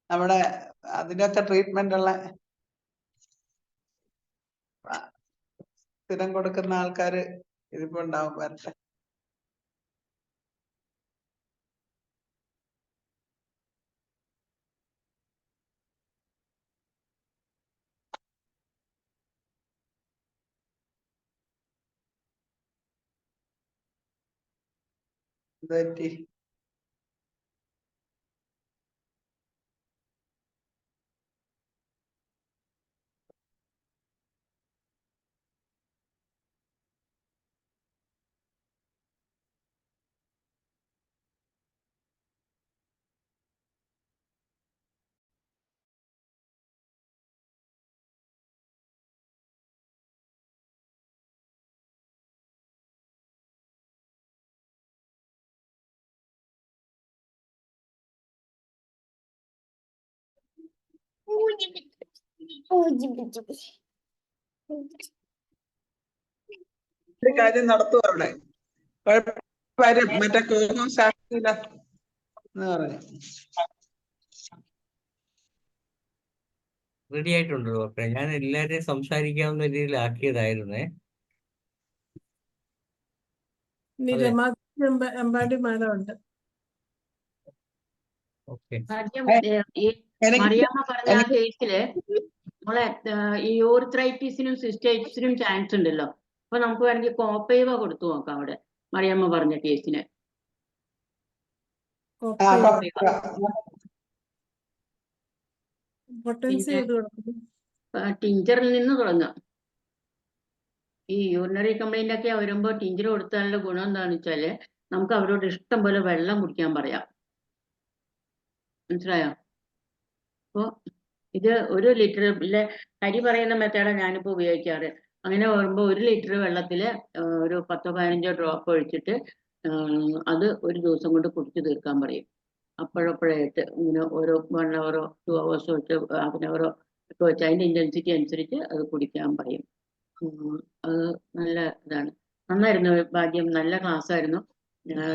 നമ്മുടെ അതിനൊക്കെ ട്രീറ്റ്മെന്റ് ഉള്ള സ്ഥിരം കൊടുക്കുന്ന ആൾക്കാര് ഇതിപ്പോ ഉണ്ടാവും. വരട്ടെ. പറ്റി ഒരു കാര്യം നടത്തും അവിടെ. വരും മറ്റേ ശാസ്ത്രീയ എന്ന് പറഞ്ഞു. റെഡി ആയിട്ടുണ്ട് ഡോക്ടറെ. ഞാൻ എല്ലാവരെയും സംസാരിക്കാവുന്ന രീതിയിലാക്കിയതായിരുന്നേ. ഇനി അതെ. രമാദേവി എമ്പാടി മാഡം ഉണ്ട്. ഓക്കെ. ഈ മറിയാമ്മ പറഞ്ഞ ആ കേസില് നമ്മളെ ഈ യൂറിത്രൈറ്റിസിനും സിസ്റ്റൈറ്റിസിനും ചാൻസ് ഉണ്ടല്ലോ. അപ്പൊ നമുക്ക് വേണമെങ്കിൽ കോപ്പൈവ കൊടുത്തു നോക്കാം അവിടെ മറിയാമ്മ പറഞ്ഞ കേസിന്. പൊട്ടൻസി ചെയ്ത് കൊടുക്കും. ടിഞ്ചറിൽ നിന്ന് തുടങ്ങാം. ഈ യൂറിനറി കംപ്ലൈന്റ് ഒക്കെ വരുമ്പോൾ ടിഞ്ചർ കൊടുത്താലുള്ള ഗുണം എന്താണെന്ന് വെച്ചാല് നമുക്ക് അവരോട് ഇഷ്ടം പോലെ വെള്ളം കുടിക്കാൻ പറയാം. മനസ്സിലായോ? അപ്പോ ഇത് 1 ലിറ്ററിലെ കരി പറയുന്ന മെത്തേഡാണ് ഞാനിപ്പോ ഉപയോഗിക്കാറ്. അങ്ങനെ വരുമ്പോൾ 1 ലിറ്റർ വെള്ളത്തില് ഒരു 10-15 ഡ്രോപ്പ് ഒഴിച്ചിട്ട് അത് ഒരു ദിവസം കൊണ്ട് കുടിച്ചു തീർക്കാൻ പറയും. അപ്പോഴപ്പോഴായിട്ട് ഇങ്ങനെ ഓരോ 1 hour 2 hours വെച്ച് ഹാഫ് ആൻ അവറോ ഒക്കെ വെച്ച് അതിന്റെ ഇന്റൻസിറ്റി അനുസരിച്ച് അത് കുടിക്കാൻ പറയും. അത് നല്ല ഇതാണ്. നന്നായിരുന്നു. ഭാഗ്യം നല്ല ക്ലാസ് ആയിരുന്നു.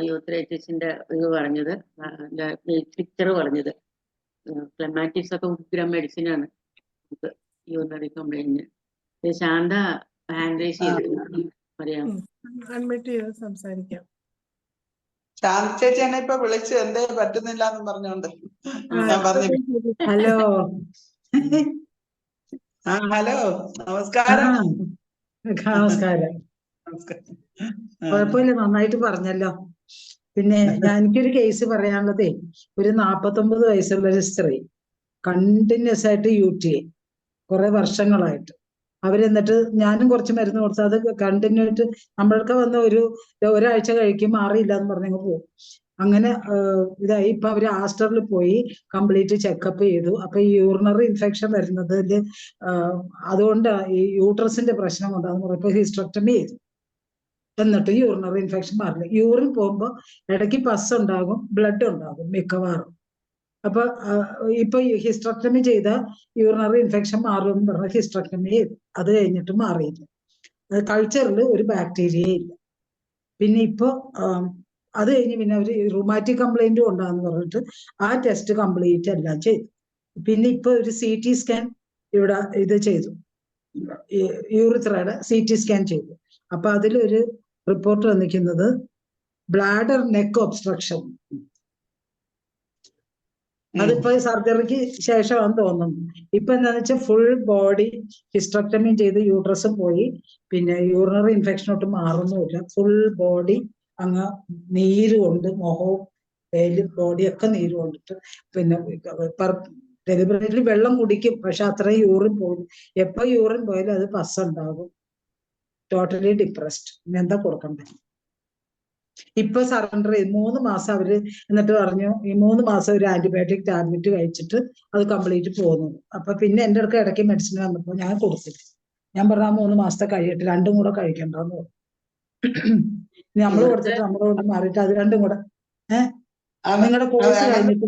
യൂറിത്രൈറ്റിസിന്റെ ഇത് പറഞ്ഞത്, പിക്ചർ പറഞ്ഞത്. ക്ലെമാറ്റിക്സ് ഒക്കെ ഉഗ്രം മെഡിസിൻ ആണ് നമുക്ക് യൂറിനറി കംപ്ലൈന്റിന്. ശാന്ത ഹാൻഡ് റൈസ് ചെയ്തു പറയാം. അഡ്മിറ്റ് ചെയ്ത് സംസാരിക്കാം. ശാന്തി ചേച്ചിയാണ് ഇപ്പൊ വിളിച്ച് എന്തേ പറ്റുന്നില്ല എന്ന് പറഞ്ഞോണ്ട് ഞാൻ പറഞ്ഞു. ഹലോ. ഹലോ നമസ്കാരം. നമസ്കാരം. കുഴപ്പമില്ല, നന്നായിട്ട് പറഞ്ഞല്ലോ. പിന്നെ എനിക്കൊരു കേസ് പറയാനുള്ളതേ, ഒരു 49 വയസ്സുള്ള ഒരു സ്ത്രീ കണ്ടിന്യൂസ് ആയിട്ട് UTI കുറെ വർഷങ്ങളായിട്ട്. അവരെന്നിട്ട് ഞാനും കുറച്ച് മരുന്ന് കൊടുത്തു. അത് കണ്ടിന്യൂ ആയിട്ട് നമ്മൾക്ക് വന്ന ഒരാഴ്ച കഴിക്കും, മാറിയില്ല എന്ന് പറഞ്ഞങ്ങ് പോകും. അങ്ങനെ ഇതായി. ഇപ്പൊ അവര് ആസ്റ്ററിൽ പോയി കംപ്ലീറ്റ് ചെക്കപ്പ് ചെയ്തു. അപ്പൊ ഈ യൂറിനറി ഇൻഫെക്ഷൻ വരുന്നതില് അതുകൊണ്ട് ഈ യൂട്രസിന്റെ പ്രശ്നം കൊണ്ടാന്ന് പറഞ്ഞപ്പോ ഹിസ്റ്ററക്ടമി ചെയ്തു. എന്നിട്ട് യൂറിനറി ഇൻഫെക്ഷൻ മാറില്ല. യൂറിൻ പോകുമ്പോൾ ഇടയ്ക്ക് പസ് ഉണ്ടാകും, ബ്ലഡ് ഉണ്ടാകും മിക്കവാറും. അപ്പൊ ഇപ്പൊ ഹിസ്റ്ററക്ടമി ചെയ്ത യൂറിനറി ഇൻഫെക്ഷൻ മാറും എന്ന് പറഞ്ഞാൽ ഹിസ്റ്ററക്ടമി ചെയ്തു. അത് കഴിഞ്ഞിട്ട് മാറിയില്ല. കൾച്ചറിൽ ഒരു ബാക്ടീരിയ ഇല്ല. പിന്നെ ഇപ്പൊ അത് കഴിഞ്ഞ് പിന്നെ അവര് റുമാറ്റിക് കംപ്ലൈന്റും ഉണ്ടാന്ന് പറഞ്ഞിട്ട് ആ ടെസ്റ്റ് കംപ്ലീറ്റ് എല്ലാം ചെയ്തു. പിന്നെ ഇപ്പൊ ഒരു CT സ്കാൻ ഇവിടെ ഇത് ചെയ്തു, യൂറിത്രയുടെ CT സ്കാൻ ചെയ്തു. അപ്പൊ അതിലൊരു റിപ്പോർട്ട് വന്നിരിക്കുന്നത് ബ്ലാഡർ നെക്ക് ഒബ്സ്ട്രക്ഷൻ. അതിപ്പോ സർജറിക്ക് ശേഷമാണെന്ന് തോന്നുന്നു. ഇപ്പൊ എന്താന്ന് വെച്ചാൽ ഫുൾ ബോഡി ഹിസ്റ്ററക്ടമി ചെയ്ത് യൂട്രസും പോയി, പിന്നെ യൂറിനറി ഇൻഫെക്ഷൻ ഒട്ടും മാറുന്നുമില്ല. ഫുൾ ബോഡി അങ്ങ് നീര് കൊണ്ട്, മുഖവും പേലും ബോഡിയൊക്കെ നീര് കൊണ്ടിട്ട്, പിന്നെ ഡെലിബറേറ്റ്ലി വെള്ളം കുടിക്കും, പക്ഷെ അത്രയും യൂറിൻ പോകും. എപ്പോ യൂറിൻ പോയാലും അത് പസ് ഉണ്ടാകും. Totally depressed. ഇനി എന്താ കൊടുക്കണ്ടേ? ഇപ്പൊ സറണ്ടർ ചെയ്ത് 3 മാസം അവര് എന്നിട്ട് പറഞ്ഞു ഈ 3 മാസം ഒരു ആന്റിബയോട്ടിക് ടാബ്ലറ്റ് കഴിച്ചിട്ട് അത് കംപ്ലീറ്റ് പോകുന്നു. അപ്പൊ പിന്നെ എന്റെ അടുത്ത് ഇടയ്ക്ക് മെഡിസിൻ വന്നപ്പോ ഞാൻ കൊടുത്തില്ല. ഞാൻ പറഞ്ഞ 3 മാസത്തെ കഴിയട്ടെ, 2 കൂടെ കഴിക്കണ്ടെന്ന് പറഞ്ഞു. നമ്മൾ കൊടുത്തിട്ട് നമ്മുടെ കൂടെ മാറിയിട്ട് അത് 2 കൂടെ നിങ്ങളുടെ കോഴ്സ് കഴിഞ്ഞിട്ട്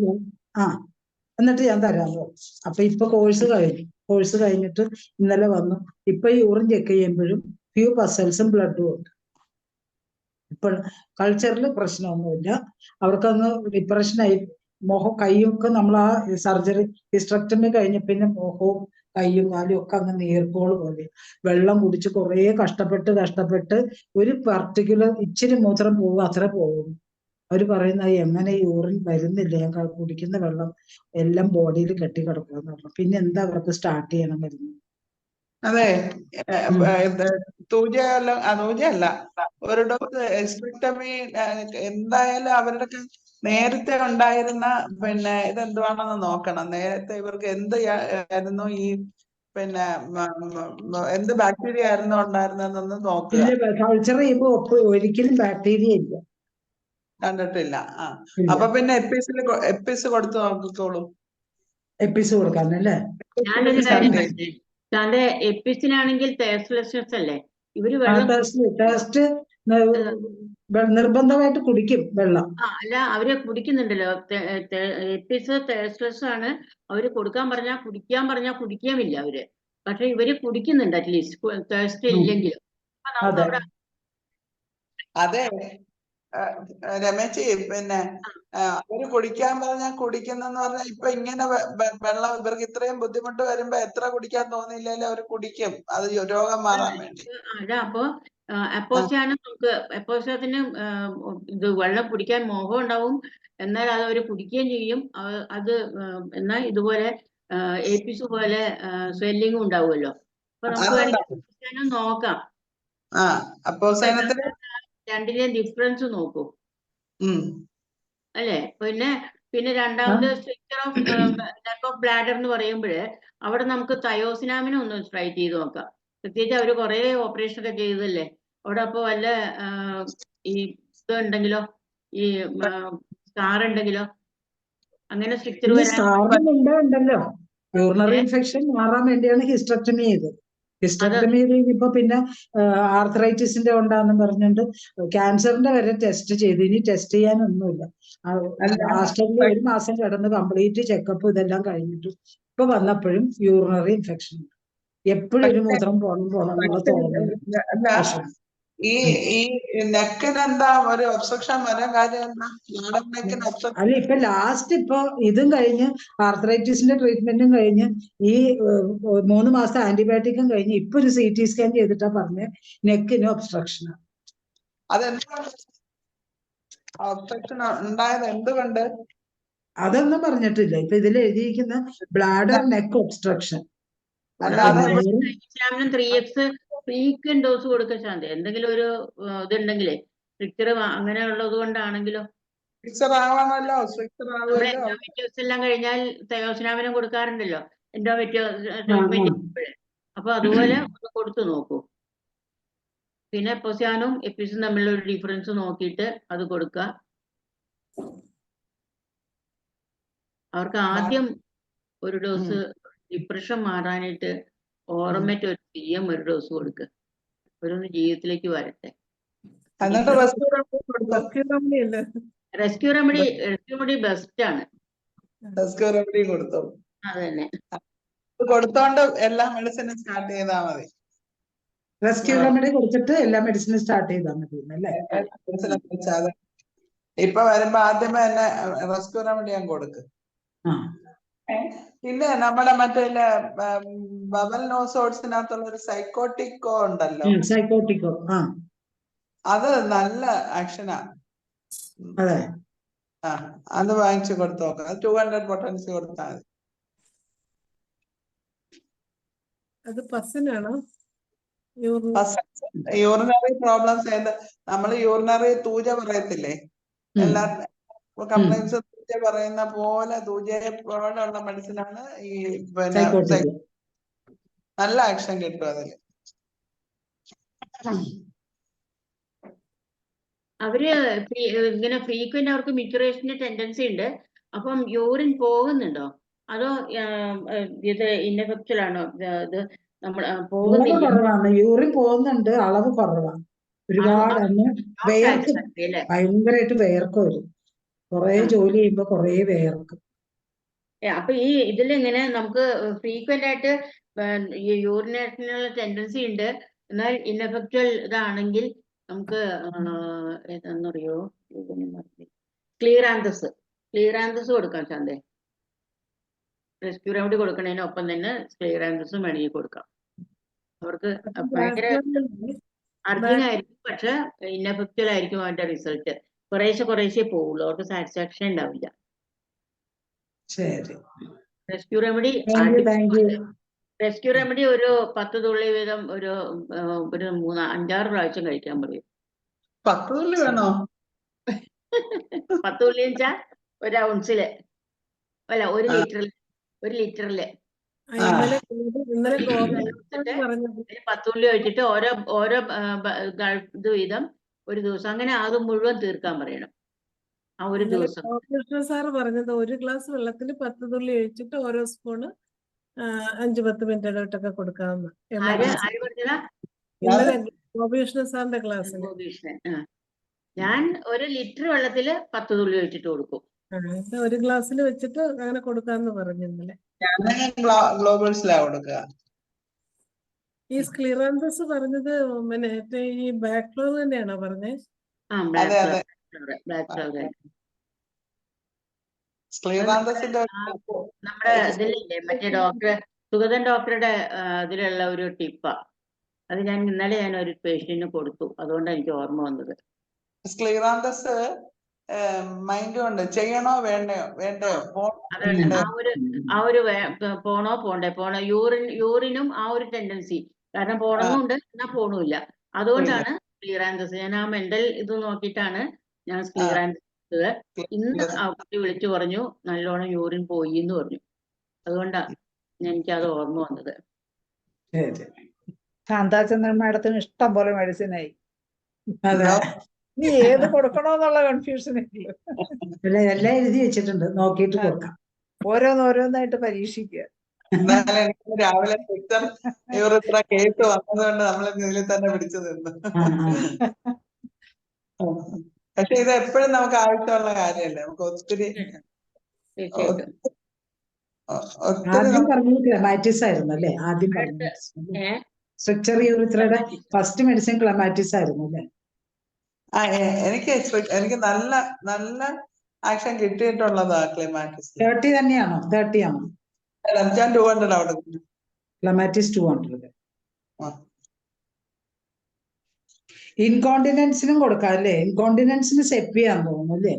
എന്നിട്ട് ഞാൻ തരാമെന്ന് പറഞ്ഞു. അപ്പൊ ഇപ്പൊ കോഴ്സ് കഴിഞ്ഞിട്ട് ഇന്നലെ വന്നു. ഇപ്പൊ യൂറിൻ ചെക്ക് ചെയ്യുമ്പോഴും ഫ്യൂ പസൽസും ബ്ലഡും ഉണ്ട്. ഇപ്പോൾ കൾച്ചറിൽ പ്രശ്നമൊന്നുമില്ല. അവർക്കങ്ങ് ഡിപ്രഷനായി. മുഖം കൈയും ഒക്കെ നമ്മൾ ആ സർജറി ഹിസ്റ്ററക്ടമി കഴിഞ്ഞ പിന്നെ മുഖവും കൈയും കാലും ഒക്കെ അങ്ങ് നീർക്കോള് പോലെ. വെള്ളം കുടിച്ച് കുറേ കഷ്ടപ്പെട്ട് ഒരു പർട്ടിക്കുലർ ഇച്ചിരി മൂത്രം പോകും, അത്ര പോകും. അവര് പറയുന്നത് എങ്ങനെ യൂറിൻ വരുന്നില്ല, ഞാൻ കുടിക്കുന്ന വെള്ളം എല്ലാം ബോഡിയിൽ കെട്ടിക്കിടക്കുക. പിന്നെ എന്താ അവർക്ക് സ്റ്റാർട്ട് ചെയ്യണം മരുന്ന്? അതെ, തൂജയല്ല, ഒരു ഡോസ് ഹിസ്റ്ററക്ടമി എന്തായാലും അവരുടെ നേരത്തെ ഉണ്ടായിരുന്ന പിന്നെ ഇതെന്തുവാണെന്ന് നോക്കണം. നേരത്തെ ഇവർക്ക് എന്ത് ആയിരുന്നു, ഈ പിന്നെ എന്ത് ബാക്ടീരിയ ആയിരുന്നു ഉണ്ടായിരുന്നതെന്നൊന്ന് നോക്കുക. കൾച്ചർ ചെയ്യുമ്പോ ഒരിക്കലും ബാക്ടീരിയ ഇല്ല, കണ്ടിട്ടില്ല. അപ്പൊ പിന്നെ എപ്പിസ് കൊടുത്തു നോക്കിക്കോളൂ. എപ്പിസ് കൊടുക്കാനല്ലേ? ഞാനൊരു കാര്യം പറഞ്ഞേ, താന്റെ എപ്പിസിനാണെങ്കിൽ തേസ്ലെസ്നസ് അല്ലേ, ഇവര് വെള്ളം ടെസ്റ്റ് നിർബന്ധമായിട്ട് കുടിക്കും വെള്ളം. അല്ല, അവര് കുടിക്കുന്നുണ്ടല്ലോ. എപ്പിസ് തേസ്ലെസ് ആണ്. അവര് കുടിക്കാൻ പറഞ്ഞാൽ കുടിക്കാമില്ല അവര്. പക്ഷെ ഇവര് കുടിക്കുന്നുണ്ട് അറ്റ്ലീസ്റ്റ് തേസ്റ്റ് ഇല്ലെങ്കിലും. അതെ രമേശി, പിന്നെ അവര് കുടിക്കാൻ പറഞ്ഞാൽ കുടിക്കുന്നെന്ന് പറഞ്ഞാൽ ഇപ്പൊ ഇങ്ങനെ വെള്ളം ഇവർക്ക് ഇത്രയും ബുദ്ധിമുട്ട് വരുമ്പോ എത്ര കുടിക്കാൻ തോന്നിയില്ലല്ലോ അവര് കുടിക്കും, അത് രോഗം മാറാൻ വേണ്ടി. അപ്പൊ എപ്പോസ്യാത്തിന് ഇത് വെള്ളം കുടിക്കാൻ മോഹം ഉണ്ടാവും, എന്നാൽ അത് അവര് കുടിക്കുകയും ചെയ്യും. അത് എന്നാൽ ഇതുപോലെ എപ്പിസ് പോലെ സ്വെല്ലിങ്ങും ഉണ്ടാവുമല്ലോ. അപ്പൊ നമുക്ക് വേണമെങ്കിൽ നോക്കാം. രണ്ടിലെയും ഡിഫറൻസ് നോക്കൂ അല്ലേ? പിന്നെ രണ്ടാമത് structure of neck of bladder എന്ന് പറയുമ്പോൾ അവിടെ നമുക്ക് തയോസിനാമിനെ ഒന്ന് ട്രൈ ചെയ്ത് നോക്കാം. പ്രത്യേകിച്ച് അവര് കുറെ ഓപ്പറേഷൻ ഒക്കെ ചെയ്തതല്ലേ അവിടെ. അപ്പൊ വല്ല ഈ ഇതുണ്ടെങ്കിലോ, ഈ സ്കാർ ഉണ്ടെങ്കിലോ, അങ്ങനെ സ്ട്രക്ചർ ഉണ്ടല്ലോ. യൂറിനറി ഇൻഫെക്ഷൻ മാറാൻ വേണ്ടിയാണ് ഹിസ്റ്ററക്ടമി ചെയ്തത്. ഹിസ്റ്ററക്ടമി ചെയ്തപ്പോ പിന്നെ ആർത്രൈറ്റിസിന്റെ ഉണ്ടാന്ന് പറഞ്ഞുകൊണ്ട് ക്യാൻസറിന്റെ വരെ ടെസ്റ്റ് ചെയ്തു. ഇനി ടെസ്റ്റ് ചെയ്യാനൊന്നുമില്ല. ആസ്റ്ററിൽ 1 മാസം കിടന്ന് കംപ്ലീറ്റ് ചെക്കപ്പ് ഇതെല്ലാം കഴിഞ്ഞിട്ട് ഇപ്പൊ വന്നപ്പോഴും യൂറിനറി ഇൻഫെക്ഷൻ. എപ്പോഴും ഒരു മൂത്രം പോകണം തോന്നുന്നു. ഈ നെക്കിനെന്താ ഒരു ഒബ്സ്ട്രക്ഷൻ വരാൻ കാര്യം? അല്ല, ഇപ്പൊ ലാസ്റ്റ് ഇപ്പൊ ഇതും കഴിഞ്ഞ് ആർത്രൈറ്റിസിന്റെ ട്രീറ്റ്മെന്റും കഴിഞ്ഞ് ഈ 3 മാസത്തെ ആന്റിബയോട്ടിക്കും കഴിഞ്ഞ് ഇപ്പൊ ഒരു CT സ്കാൻ ചെയ്തിട്ടാ പറഞ്ഞ് നെക്കിന് ഒബ്സ്ട്രക്ഷനാണ്. ഒബ്സ്ട്രക്ഷൻ ഉണ്ടായത് എന്തുകൊണ്ട്? അതൊന്നും പറഞ്ഞിട്ടില്ല. ഇപ്പൊ ഇതിൽ എഴുതിയിരിക്കുന്ന bladder neck obstruction. 3x frequent dose കൊടുക്കാൻ ശാന്തി. എന്തെങ്കിലും ഒരു ഇതുണ്ടെങ്കിലേ സ്ട്രിക്ചർ അങ്ങനെയുള്ളത് കൊണ്ടാണെങ്കിലോ എൻഡോമെട്രിയോസിസ് എല്ലാം കഴിഞ്ഞാൽ തയോസിനാമിനും കൊടുക്കാറുണ്ടല്ലോ എൻഡോമെട്രിയോസിസ്. അപ്പൊ അതുപോലെ ഒന്ന് കൊടുത്തു നോക്കൂ. പിന്നെ എപ്പോസ്യാനും എപ്പിസും തമ്മിലുള്ള ഒരു ഡിഫറൻസ് നോക്കിയിട്ട് അത് കൊടുക്കുക. അവർക്ക് ആദ്യം ഒരു ഡോസ് ഡിപ്രഷൻ മാറാനായിട്ട് ഓറമേറ്റ് ഒരു CM ഒരു ഡോസ് കൊടുക്കുക. അവരൊന്ന് ജീവിതത്തിലേക്ക് വരട്ടെ. റെസ്ക്യൂ റെമഡി ബെസ്റ്റ് ആണ്. അതന്നെ കൊടുത്തോണ്ട് എല്ലാ മെഡിസിനും സ്റ്റാർട്ട് ചെയ്താൽ മതി. റെസ്ക്യൂ റെമഡി കൊടുത്തിട്ട് എല്ലാ മെഡിസിനും സ്റ്റാർട്ട് ചെയ്താൽ മതി അല്ലേ? ഇപ്പൊ വരുമ്പോ ആദ്യമേ തന്നെ റെസ്ക്യൂ റെമഡി ഞാൻ കൊടുക്കും. പിന്നെ നമ്മുടെ മറ്റേ ബബൽ നോസോഡ്സിനകത്തുള്ള ഒരു സൈക്കോട്ടിക്കോ ഉണ്ടല്ലോ, സൈക്കോട്ടിക്കോ. അത് നല്ല ആക്ഷനാ. അതെ, ആ അത് വാങ്ങിച്ചു കൊടുത്തു നോക്കാം. അത് 200 പൊട്ടൻസി കൊടുത്താൽ മതി. അത് പസ്സിനാണോ? യൂറിനറി പ്രോബ്ലംസ് നമ്മൾ യൂറിനറി തൂജ പറയത്തില്ലേ, എല്ലാ കംപ്ലൈൻസ് തൂജ പറയുന്ന പോലെ തൂജയെ പോലുള്ള മെഡിസിനാണ് ഈ പിന്നെ സൈക്കോട്ടിക്. നല്ല ആക്ഷൻ കിട്ടും അതില്. അവര് ഇങ്ങനെ ഫ്രീക്വന്റ് അവർക്ക് മിക്യുറേഷന് ടെൻഡൻസി ഉണ്ട്. അപ്പം യൂറിൻ പോകുന്നുണ്ടോ അതോ ഇത് ഇൻഎഫക്ച്വൽ ആണോ? ഇത് നമ്മൾ പോകുന്നില്ല കുറവാണ്, യൂറിൻ പോകുന്നുണ്ട്, അളവ് കുറവാണ്. ഒരുപാട് അന്ന് വേർക്കും, അല്ലേ? ഭയങ്കരമായിട്ട് വേർക്കും വരും. കൊറേ ജോലി ചെയ്യുമ്പോ കൊറേ വേർക്കും. അപ്പൊ ഈ ഇതിലിങ്ങനെ നമുക്ക് ഫ്രീക്വന്റ് ആയിട്ട് ഈ യൂറിനേഷനുള്ള ടെൻഡൻസി ഉണ്ട്, എന്നാൽ ഇൻഎഫക്ച്വൽ ഇതാണെങ്കിൽ നമുക്ക് ഏതാണെന്നറിയോ, ക്ലിയറാന്തസ് കൊടുക്കാം ചന്തേ. റെസ്ക്യൂ റെമഡി കൊടുക്കണതിനൊപ്പം തന്നെ ക്ലിയറാന്തസും വേണമെങ്കിൽ കൊടുക്കാം. അവർക്ക് ഭയങ്കര അർജിങ് ആയിരിക്കും, പക്ഷെ ഇൻഎഫക്ച്വൽ ആയിരിക്കും അവന്റെ റിസൾട്ട്. കുറേശ്ശെ പോവുള്ളൂ, അവർക്ക് സാറ്റിസ്ഫാക്ഷൻ ഉണ്ടാവില്ല. ശരി, റെസ്ക്യൂ റെമഡി ഒരു 10 തുള്ളി വീതം ഒരു 5-6 പ്രാവശ്യം കഴിക്കാൻ പറയും. 10 തുള്ളി വേണോ? 10 തുള്ളി വെച്ചാൽ 1 ഔൺസില് അല്ല 1 ലിറ്ററില്. ഇന്നലെ 10 തുള്ളി ഒഴിച്ചിട്ട് ഓരോ ഇത് വീതം ഒരു ദിവസം, അങ്ങനെ അത് മുഴുവൻ തീർക്കാൻ പറയണം ആ ഒരു ദിവസം. കൃഷ്ണ സാറ് പറഞ്ഞത് 1 ഗ്ലാസ് വെള്ളത്തിൽ 10 തുള്ളി ഒഴിച്ചിട്ട് ഓരോ സ്പൂണ് 5-10 മിനിറ്റ് ഇടവിട്ടൊക്കെ കൊടുക്കാവുന്ന. ആര് പറഞ്ഞതാ? ഇന്നലെ ഗോപികൃഷ്ണ സാറിന്റെ ക്ലാസ്സിൽ ഞാൻ 1 ലിറ്റർ വെള്ളത്തില് 10 തുള്ളി ഒഴിച്ചിട്ട് കൊടുക്കും. 1 ഗ്ലാസ്സിൽ വെച്ചിട്ട് അങ്ങനെ കൊടുക്കാന്ന് പറഞ്ഞു ഇന്നലെ. ഗ്ലോബൽസിലാ കൊടുക്കുക. ഈ സ്ക്ലിറാന്തസ് പറഞ്ഞത് പിന്നെ ഈ ബാക്ക്ലോ തന്നെയാണോ പറഞ്ഞേ? നമ്മുടെ ഇതിലില്ലേ മറ്റേ സുഗതൻ ഡോക്ടറുടെ ഇതിലുള്ള ഒരു ടിപ്പാ അത്. ഇന്നലെ ഞാൻ ഒരു പേഷ്യന്റിന് കൊടുത്തു, അതുകൊണ്ടാണ് എനിക്ക് ഓർമ്മ വന്നത്. സ്ക്ലിറാന്തസ് മൈൻഡ് കൊണ്ട് ചെയ്യണോ വേണ്ടയോ പോണോ യൂറിനും ആ ഒരു ടെൻഡൻസി, കാരണം പോണമെന്നുണ്ട് എന്നാ പോണുമില്ല. അതുകൊണ്ടാണ് സ്ക്ലിറാന്തസ്. ഞാൻ ആ മെന്റൽ ഇത് നോക്കിയിട്ടാണ് ഞാൻ സ്ക്ലിറാന്തസ്. ഇന്ന് ആ കുട്ടി വിളിച്ചു പറഞ്ഞു നല്ലോണം യൂറിൻ പോയി എന്ന് പറഞ്ഞു. അതുകൊണ്ടാ എനിക്കത് ഓർമ്മ വന്നത്. ശാന്താചന്ദ്രൻ മാഡത്തിന് ഇഷ്ടം പോലെ മെഡിസിനായി. അതെ, നീ ഏത് കൊടുക്കണോന്നുള്ള കൺഫ്യൂഷൻ എല്ലാം എഴുതി വെച്ചിട്ടുണ്ട്, നോക്കിയിട്ട് കൊടുക്കാം. ഓരോന്നായിട്ട് പരീക്ഷിക്കുക. രാവിലെ ഇത്ര കേസ് വന്നതുകൊണ്ട് നമ്മൾ ഇതിൽ തന്നെ പിടിച്ചു നിന്നു. പക്ഷെ ഇത് എപ്പോഴും നമുക്ക് ആവശ്യമുള്ള കാര്യമല്ലേ, നമുക്ക് ഒത്തിരി ആദ്യം പറഞ്ഞത് ക്ലമാറ്റിസ് ആയിരുന്നു അല്ലേ? ആദ്യം പറഞ്ഞത് സ്ട്രക്ചർ യൂറിത്രയുടെ ഫസ്റ്റ് മെഡിസിൻ ക്ലമാറ്റിസ് ആയിരുന്നു അല്ലേ? എനിക്ക് നല്ല ആക്ഷൻ കിട്ടിയിട്ടുള്ളതാ ക്ലമാറ്റിസ്. 30 തന്നെയാണോ? 30 ആണോ? ഞാൻ 200 അവിടെ. ക്ലമാറ്റിസ് 200. ഇൻകോണ്ടിനൻസിനും കൊടുക്കാം അല്ലേ? ഇൻകോണ്ടിനൻസിന് സെപ്പിയാന്ന് തോന്നുന്നു അല്ലേ?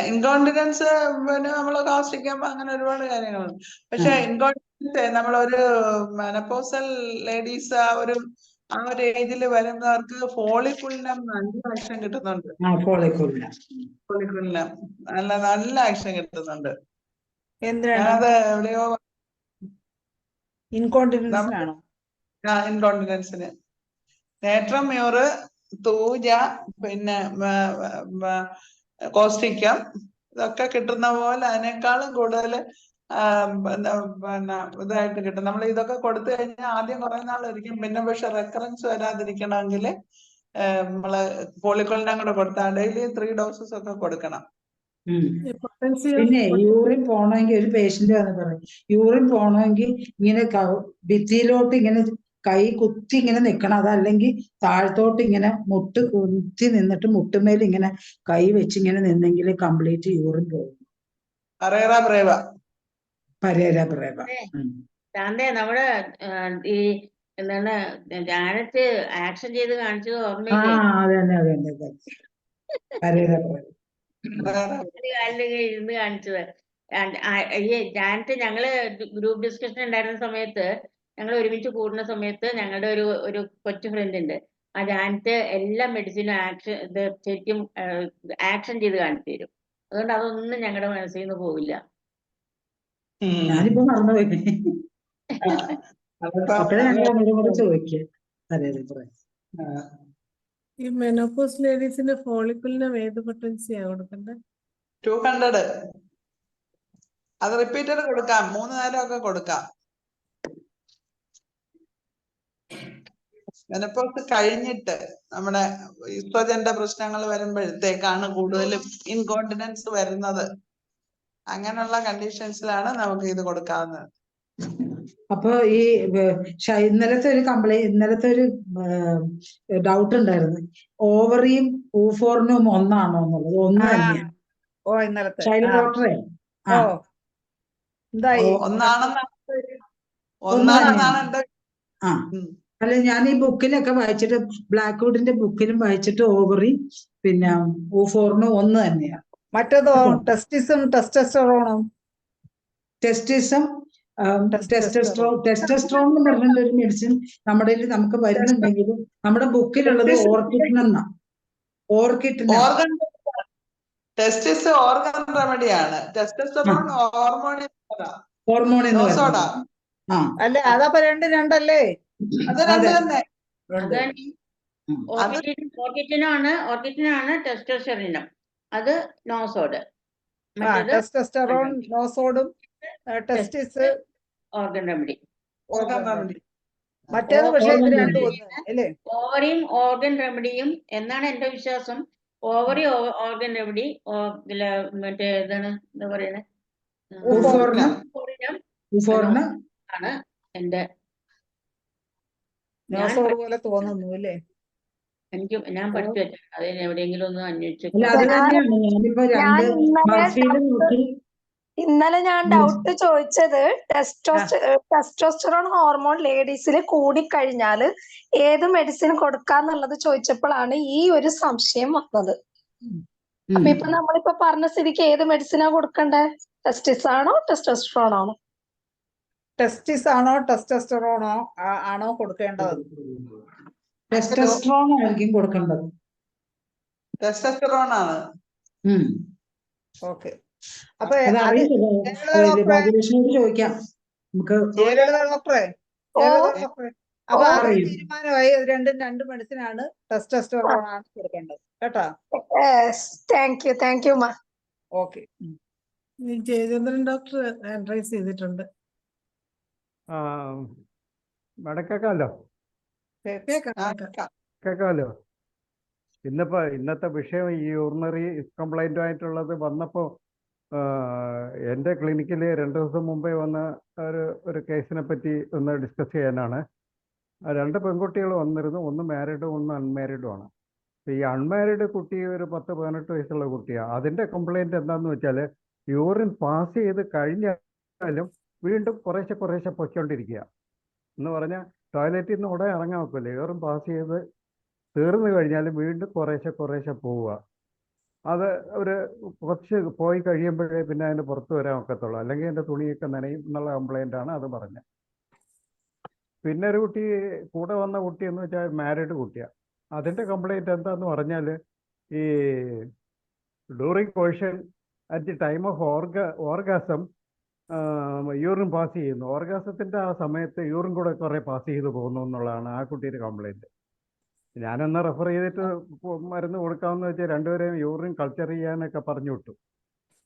ഇൻകോണ്ടിനൻസ് പിന്നെ നമ്മള് കാസ്റ്റിക്കുമ്പോ അങ്ങനെ ഒരുപാട് കാര്യങ്ങളുണ്ട്. പക്ഷെ ഇൻകോണ്ടിനൻസ് നമ്മളൊരു മെനപ്പോസൽ ലേഡീസ് ആ ഒരു ഏജിൽ വരുന്നവർക്ക് ഫോളിക്കുലിനം നല്ല ആക്ഷൻ കിട്ടുന്നുണ്ട്. ഫോളിക്കുലിനം നല്ല ആക്ഷൻ കിട്ടുന്നുണ്ട്. അത് എവിടെയോ ഇൻകോണ്ടിനൻസിനാണോ? ഇൻകോണ്ടിനൻസിന് നേട്രം മ്യൂറ്, തൂജ, പിന്നെ കോസ്റ്റിക്കം ഇതൊക്കെ കിട്ടുന്ന പോലെ അതിനേക്കാളും കൂടുതൽ പിന്നെ ഇതായിട്ട് കിട്ടും. നമ്മൾ ഇതൊക്കെ കൊടുത്തു കഴിഞ്ഞാൽ ആദ്യം കുറെ നാളിരിക്കും, പിന്നെ പക്ഷെ റെക്കറൻസ് വരാതിരിക്കണമെങ്കിൽ നമ്മള് പോളിക്കോളിനും കൂടെ കൊടുത്താൽ ഡെയിലി 3 ഡോസസ് ഒക്കെ കൊടുക്കണം. പിന്നെ യൂറിൻ പോണമെങ്കിൽ ഒരു പേഷ്യന്റ് വന്ന് പറയും, യൂറിൻ പോണമെങ്കിൽ ഇങ്ങനെ ഭിത്തിയിലോട്ട് ഇങ്ങനെ കൈ കുത്തി ഇങ്ങനെ നിക്കണം, അതല്ലെങ്കിൽ താഴത്തോട്ട് ഇങ്ങനെ മുട്ട് കുത്തി നിന്നിട്ട് മുട്ടുമേൽ ഇങ്ങനെ കൈ വെച്ച് ഇങ്ങനെ നിന്നെങ്കിൽ കംപ്ലീറ്റ് യൂറിൻ പോകും. നമ്മുടെ ഈ എന്താണ് ജാനറ്റ് ആക്ഷൻ ചെയ്ത് കാണിച്ചത് ഓർമ്മയില്ലേ? അതെ. ഒരു കാലിൽ ഇരുന്ന് കാണിച്ചത്. ഞങ്ങള് ഗ്രൂപ്പ് ഡിസ്കഷൻ ഉണ്ടായിരുന്ന സമയത്ത്, ഞങ്ങൾ ഒരുമിച്ച് കൂടുന്ന സമയത്ത് ഞങ്ങളുടെ ഒരു കൊച്ചു ഫ്രണ്ട് ഉണ്ട്. ആ ജാനറ്റ് എല്ലാ മെഡിസിനും ശരിക്കും ആക്ഷൻ ചെയ്ത് കാണിച്ചു തരും. അതുകൊണ്ട് അതൊന്നും ഞങ്ങളുടെ മനസ്സിൽ നിന്ന് പോവില്ല. ഞാനിപ്പോ മറന്നുപോയി. അപ്പോഴേ ഞങ്ങൾ അങ്ങോട്ടും കൂടെ ചോദിക്കുക. ഈ മെനോപോസ് ലേഡീസിന്റെ ഫോളിക്കിളിന് ഏത് പൊട്ടൻസിയാ കൊടുക്കണ്ടേ? 200. അത് റിപ്പീറ്റഡ് കൊടുക്കാം, 3 നേരമൊക്കെ കൊടുക്കാം. മെനോപോസ് കഴിഞ്ഞിട്ട് നമ്മുടെ ഈസ്ട്രോജന്റെ പ്രശ്നങ്ങൾ വരുമ്പോഴത്തേക്കാണ് കൂടുതലും ഇൻകോണ്ടിനൻസ് വരുന്നത്. അങ്ങനെയുള്ള കണ്ടീഷൻസിലാണ് നമുക്ക് ഇത് കൊടുക്കാവുന്നത്. അപ്പൊ ഈ ഇന്നലത്തെ ഒരു ഡൗട്ട് ഉണ്ടായിരുന്നു. ഓവറിയും ഊഫോറിനും ഒന്നാണോ എന്നുള്ളത്. ഒന്ന് തന്നെയാണ്. ഓ ഇന്നലത്തെ ശൈല ഡോക്ടറെ ഓ എന്തായി? ഒന്നാണെന്നാണ് എന്റെ. ആ അല്ല, ഞാൻ ഈ ബുക്കിലൊക്കെ വായിച്ചിട്ട്, ബ്ലാക്ക്വുഡിന്റെ ബുക്കിലും വായിച്ചിട്ട് ഓവറി പിന്നെ ഊഫോറിനും ഒന്ന് തന്നെയാണ്. മറ്റേതോ ടെസ്റ്റിസും ടെസ്റ്റസ്റ്ററോണും. ടെസ്റ്റിസം ടെസ്റ്റസ്ട്രോൺ എന്ന് പറഞ്ഞ ഒരു മെഡിസിൻ നമ്മുടെ നമുക്ക് വരുന്നുണ്ടെങ്കിലും നമ്മുടെ ബുക്കിലുള്ളത് ഓർക്കിഡ് ടെസ്റ്റിസ് ഓർഗൻ റെമഡിയാണ്. ടെസ്റ്റസ്റ്ററോൺ ഹോർമോൺ എന്ന് പറയുന്നത്. അല്ലേ, അതപ്പോ രണ്ടല്ലേ? അത് രണ്ട് തന്നെ. ഓർക്കിറ്റിനാണ് ടെസ്റ്റോസ്റ്റെറോൺ. അത് നോസോഡ്. ടെസ്റ്റസ്റ്ററോൺ നോസോഡും ടെസ്റ്റിസ് ഓർഗൻ റെമഡി. മറ്റേത് പക്ഷേ ഇത് രണ്ടും ഒന്ന് അല്ലേ? ഓവറിയും ഓർഗൻ റെമഡിയും എന്നാണ് എന്റെ വിശ്വാസം. ഓവറി ഓർഗൻ റെമഡി മറ്റേ ഇതാണ് എന്താ പറയണേ, ആണ് എന്റെ. നോസോഡ് പോലെ തോന്നുന്നു അല്ലേ? ഞാൻ പഠിച്ചു വെച്ചു. അതിന് എവിടെയെങ്കിലും ഒന്ന് അന്വേഷിച്ചു. ഇന്നലെ ഞാൻ ഡൗട്ട് ചോദിച്ചത് ടെസ്റ്റോസ്റ്ററോൺ ഹോർമോൺ ലേഡീസിൽ കൂടിക്കഴിഞ്ഞാൽ ഏത് മെഡിസിൻ കൊടുക്കാന്നുള്ളത് ചോദിച്ചപ്പോഴാണ് ഈ ഒരു സംശയം വന്നത്. അപ്പൊ ഇപ്പൊ നമ്മളിപ്പോ പറഞ്ഞ സ്ഥിതിക്ക് ഏത് മെഡിസിനാ കൊടുക്കണ്ടേ? ടെസ്റ്റിസ് ആണോ ടെസ്റ്റോസ്റ്ററോൺ ആണോ? ടെസ്റ്റിസ് ആണോ ടെസ്റ്റസ്റ്ററോണോ ആണോ കൊടുക്കേണ്ടത്? ടെസ്റ്റോസ്റ്ററോൺ ആയിരിക്കും കൊടുക്കേണ്ടത്. ടെസ്റ്റസ്റ്ററോൺ ആണ്. ഓക്കെ. അപ്പൊ ചോദിക്കാം നമുക്ക്. ഡോക്ടറെ അപ്പൊ തീരുമാനമായി, രണ്ട് മെഡിസിനാണ് ടെസ്റ്റസ്റ്ററോൺ ആണ് കൊടുക്കേണ്ടത് കേട്ടോ. താങ്ക് യു മാ. ഓക്കെ. ജയചന്ദ്രൻ ഡോക്ടർ അഡ്രൈസ് ചെയ്തിട്ടുണ്ട്. മേഡം കേൾക്കാമല്ലോ? കേൾക്കാമല്ലോ. ഇന്നത്തെ വിഷയം ഈ യൂറിനറി കംപ്ലൈന്റ് ആയിട്ടുള്ളത് വന്നപ്പോൾ എൻ്റെ ക്ലിനിക്കിൽ 2 ദിവസം മുമ്പേ വന്ന ഒരു കേസിനെ പറ്റി ഒന്ന് ഡിസ്കസ് ചെയ്യാനാണ്. 2 പെൺകുട്ടികൾ വന്നിരുന്നു. ഒന്ന് മാരീഡും ഒന്ന് അൺമാരീഡും ആണ്. ഈ അൺമാരീഡ് കുട്ടി ഒരു 10-18 വയസ്സുള്ള കുട്ടിയാണ്. അതിൻ്റെ കംപ്ലൈൻറ്റ് എന്താണെന്ന് വെച്ചാൽ യൂറിൻ പാസ് ചെയ്ത് കഴിഞ്ഞാലും വീണ്ടും കുറേശ്ശെ പൊയ്ക്കൊണ്ടിരിക്കുക. എന്ന് പറഞ്ഞാൽ ടോയ്ലറ്റിൽ നിന്ന് ഉടനെ ഇറങ്ങാൻ വെക്കില്ല. യൂറിൻ പാസ് ചെയ്ത് തീർന്നു കഴിഞ്ഞാലും വീണ്ടും കുറേശ്ശെ പോവുക. അത് കുറച്ച് പോയി കഴിയുമ്പോഴേ പിന്നെ അതിന് പുറത്ത് വരാൻ ഒക്കത്തുള്ളൂ. അല്ലെങ്കിൽ എൻ്റെ തുണിയൊക്കെ നനയും എന്നുള്ള കംപ്ലൈൻ്റാണ് അത് പറഞ്ഞത്. പിന്നെ ഒരു കുട്ടി കൂടെ വന്ന കുട്ടി എന്ന് വെച്ചാൽ മാരീഡ് കുട്ടിയാണ്. അതിൻ്റെ കംപ്ലൈൻറ്റ് എന്താന്ന് പറഞ്ഞാൽ ഈ during coition at the time of orgasm urine pass ചെയ്യുന്നു. ഓർഗാസത്തിൻ്റെ ആ സമയത്ത് യൂറിൻ കൂടെ കുറേ പാസ് ചെയ്ത് പോകുന്നു എന്നുള്ളതാണ് ആ കുട്ടിയുടെ കംപ്ലൈൻറ്റ്. ഞാനൊന്ന് റെഫർ ചെയ്തിട്ട് മരുന്ന് കൊടുക്കാമെന്ന് വെച്ചാൽ രണ്ടുപേരെയും യൂറിൻ കൾച്ചർ ചെയ്യാനൊക്കെ പറഞ്ഞു വിട്ടു.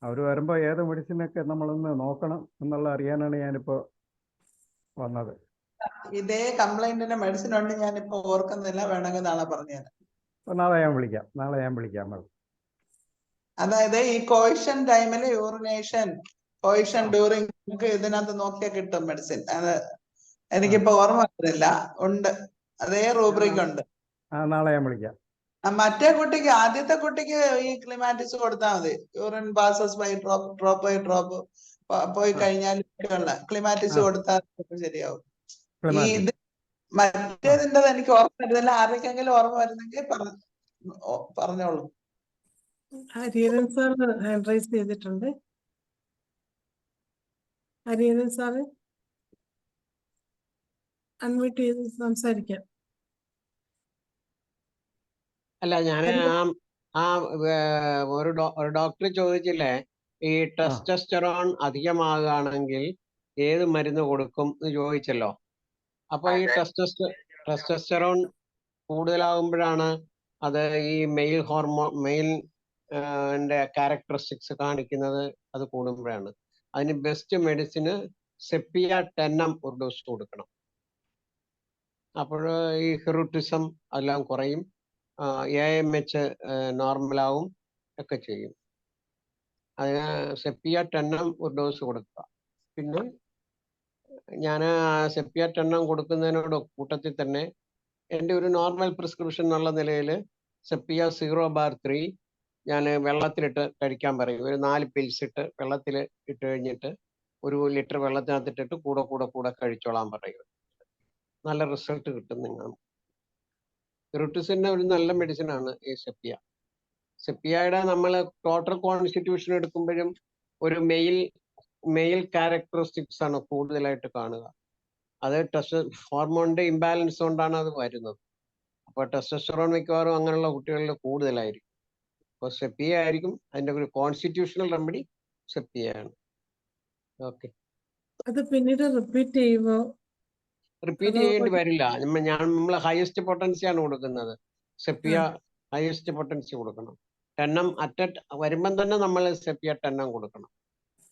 അവർ വരുമ്പോൾ ഏത് മെഡിസിനൊക്കെ നമ്മളൊന്ന് നോക്കണം എന്നുള്ള അറിയാനാണ് ഞാനിപ്പോൾ വന്നത്. ഇതേ കംപ്ലൈന്റിന്റെ മെഡിസിൻ ഉണ്ട്, ഞാനിപ്പോ ഓർക്കുന്നില്ല. വേണമെങ്കിൽ നാളെ പറഞ്ഞുതരാം. നാളെ ഞാൻ വിളിക്കാം മേഡം. അതായത് ഈ കോയിഷൻ ടൈമിൽ യൂറിനേഷൻ, കോയിഷൻ ഡ്യൂറിങ്, നമുക്ക് ഇതിനകത്ത് നോക്കിയാൽ കിട്ടും മെഡിസിൻ. അത് എനിക്കിപ്പോ ഓർമ്മ വരുന്നില്ല. ഉണ്ട്, അതേ റൂബ്രിക് ഉണ്ട്. നാളെ ഞാൻ വിളിക്കാം. മറ്റേ കുട്ടിക്ക്, ആദ്യത്തെ കുട്ടിക്ക് ഈ ക്ലിമാറ്റിസ് കൊടുത്താൽ മതി. Urine passes by drop by drop പോയി കഴിഞ്ഞാൽ ക്ലിമാറ്റിസ് കൊടുത്താൽ ശരിയാവും. ഈ ഇത് മറ്റേതിൻ്റെ എനിക്ക് ഓർമ്മ വരുന്നില്ല. ആർക്കെങ്കിലും ഓർമ്മ വരുന്നെങ്കിൽ പറഞ്ഞോളൂ. ഹരിഹരൻ സാർ ഹാൻഡ് റൈസ് ചെയ്തിട്ടുണ്ട്. ഹരിഹരൻ സാറ് അൺമ്യൂട്ട് ചെയ്ത് സംസാരിക്കാം. അല്ല ഞാൻ ഒരു ഡോക്ടർ ചോദിച്ചില്ലേ, ഈ ടെസ്റ്റോസ്റ്ററോൺ അധികമാകുകയാണെങ്കിൽ ഏത് മരുന്ന് കൊടുക്കും എന്ന് ചോദിച്ചല്ലോ. അപ്പൊ ഈ ടെസ്റ്റോസ്റ്ററോൺ കൂടുതലാകുമ്പോഴാണ് അത് ഈ മെയിൽ ക്യാരക്ടറിസ്റ്റിക്സ് കാണിക്കുന്നത്. അത് കൂടുമ്പോഴാണ് അതിന് ബെസ്റ്റ് മെഡിസിന് സെപ്പിയ 10 ഒരു ഡോസ് കൊടുക്കണം. അപ്പോൾ ഈ ഹിറുട്ടിസം എല്ലാം കുറയും, AMH നോർമലാവും ഒക്കെ ചെയ്യും. അതിന് സെപ്പിയ 10 ഒരു ഡോസ് കൊടുക്കുക. പിന്നെ ഞാൻ സെപ്പിയ 10 കൊടുക്കുന്നതിനോട് കൂട്ടത്തിൽ തന്നെ എൻ്റെ ഒരു നോർമൽ പ്രിസ്ക്രിപ്ഷൻ എന്നുള്ള നിലയിൽ സെപ്പിയ 0/3 ഞാൻ വെള്ളത്തിലിട്ട് കഴിക്കാൻ പറയും. ഒരു 4 പിൽസ് ഇട്ട് വെള്ളത്തിൽ ഇട്ട് കഴിഞ്ഞിട്ട് 1 ലിറ്റർ വെള്ളത്തിനകത്തിട്ടിട്ട് കൂടെ കഴിച്ചോളാൻ പറയും. നല്ല റിസൾട്ട് കിട്ടും നിങ്ങൾ. റുട്ടിസിന്റെ ഒരു നല്ല മെഡിസിൻ ആണ് ഈ സെപ്പിയ. സെപ്പിയയുടെ നമ്മൾ ടോട്ടൽ കോൺസ്റ്റിറ്റ്യൂഷൻ എടുക്കുമ്പോഴും ഒരു മെയിൽ ക്യാരക്ടറിസ്റ്റിക്സ് ആണ് കൂടുതലായിട്ട് കാണുക. അത് ഹോർമോണിന്റെ ഇംബാലൻസ് കൊണ്ടാണ് അത് വരുന്നത്. അപ്പോൾ ടെസ്റ്റോസ്റ്ററോൺ മിക്കവാറും അങ്ങനെയുള്ള കുട്ടികളിൽ കൂടുതലായിരിക്കും. അപ്പോൾ സെപ്പിയ ആയിരിക്കും അതിന്റെ ഒരു കോൺസ്റ്റിറ്റ്യൂഷണൽ റെമഡി. സെപ്പിയാണ്. ഓക്കെ, അത് പിന്നീട് റിപ്പീറ്റ് ചെയ്യുമോ? റിപ്പീറ്റ് ചെയ്യേണ്ടി വരില്ല. നമ്മൾ ഹയസ്റ്റ് പൊട്ടൻസി ആണ് കൊടുക്കുന്നത്. സെപ്പിയ ഹയസ്റ്റ് പൊട്ടൻസി കൊടുക്കണം. 10 വരുമ്പം തന്നെ നമ്മൾ സെപ്പിയ 10 കൊടുക്കണം.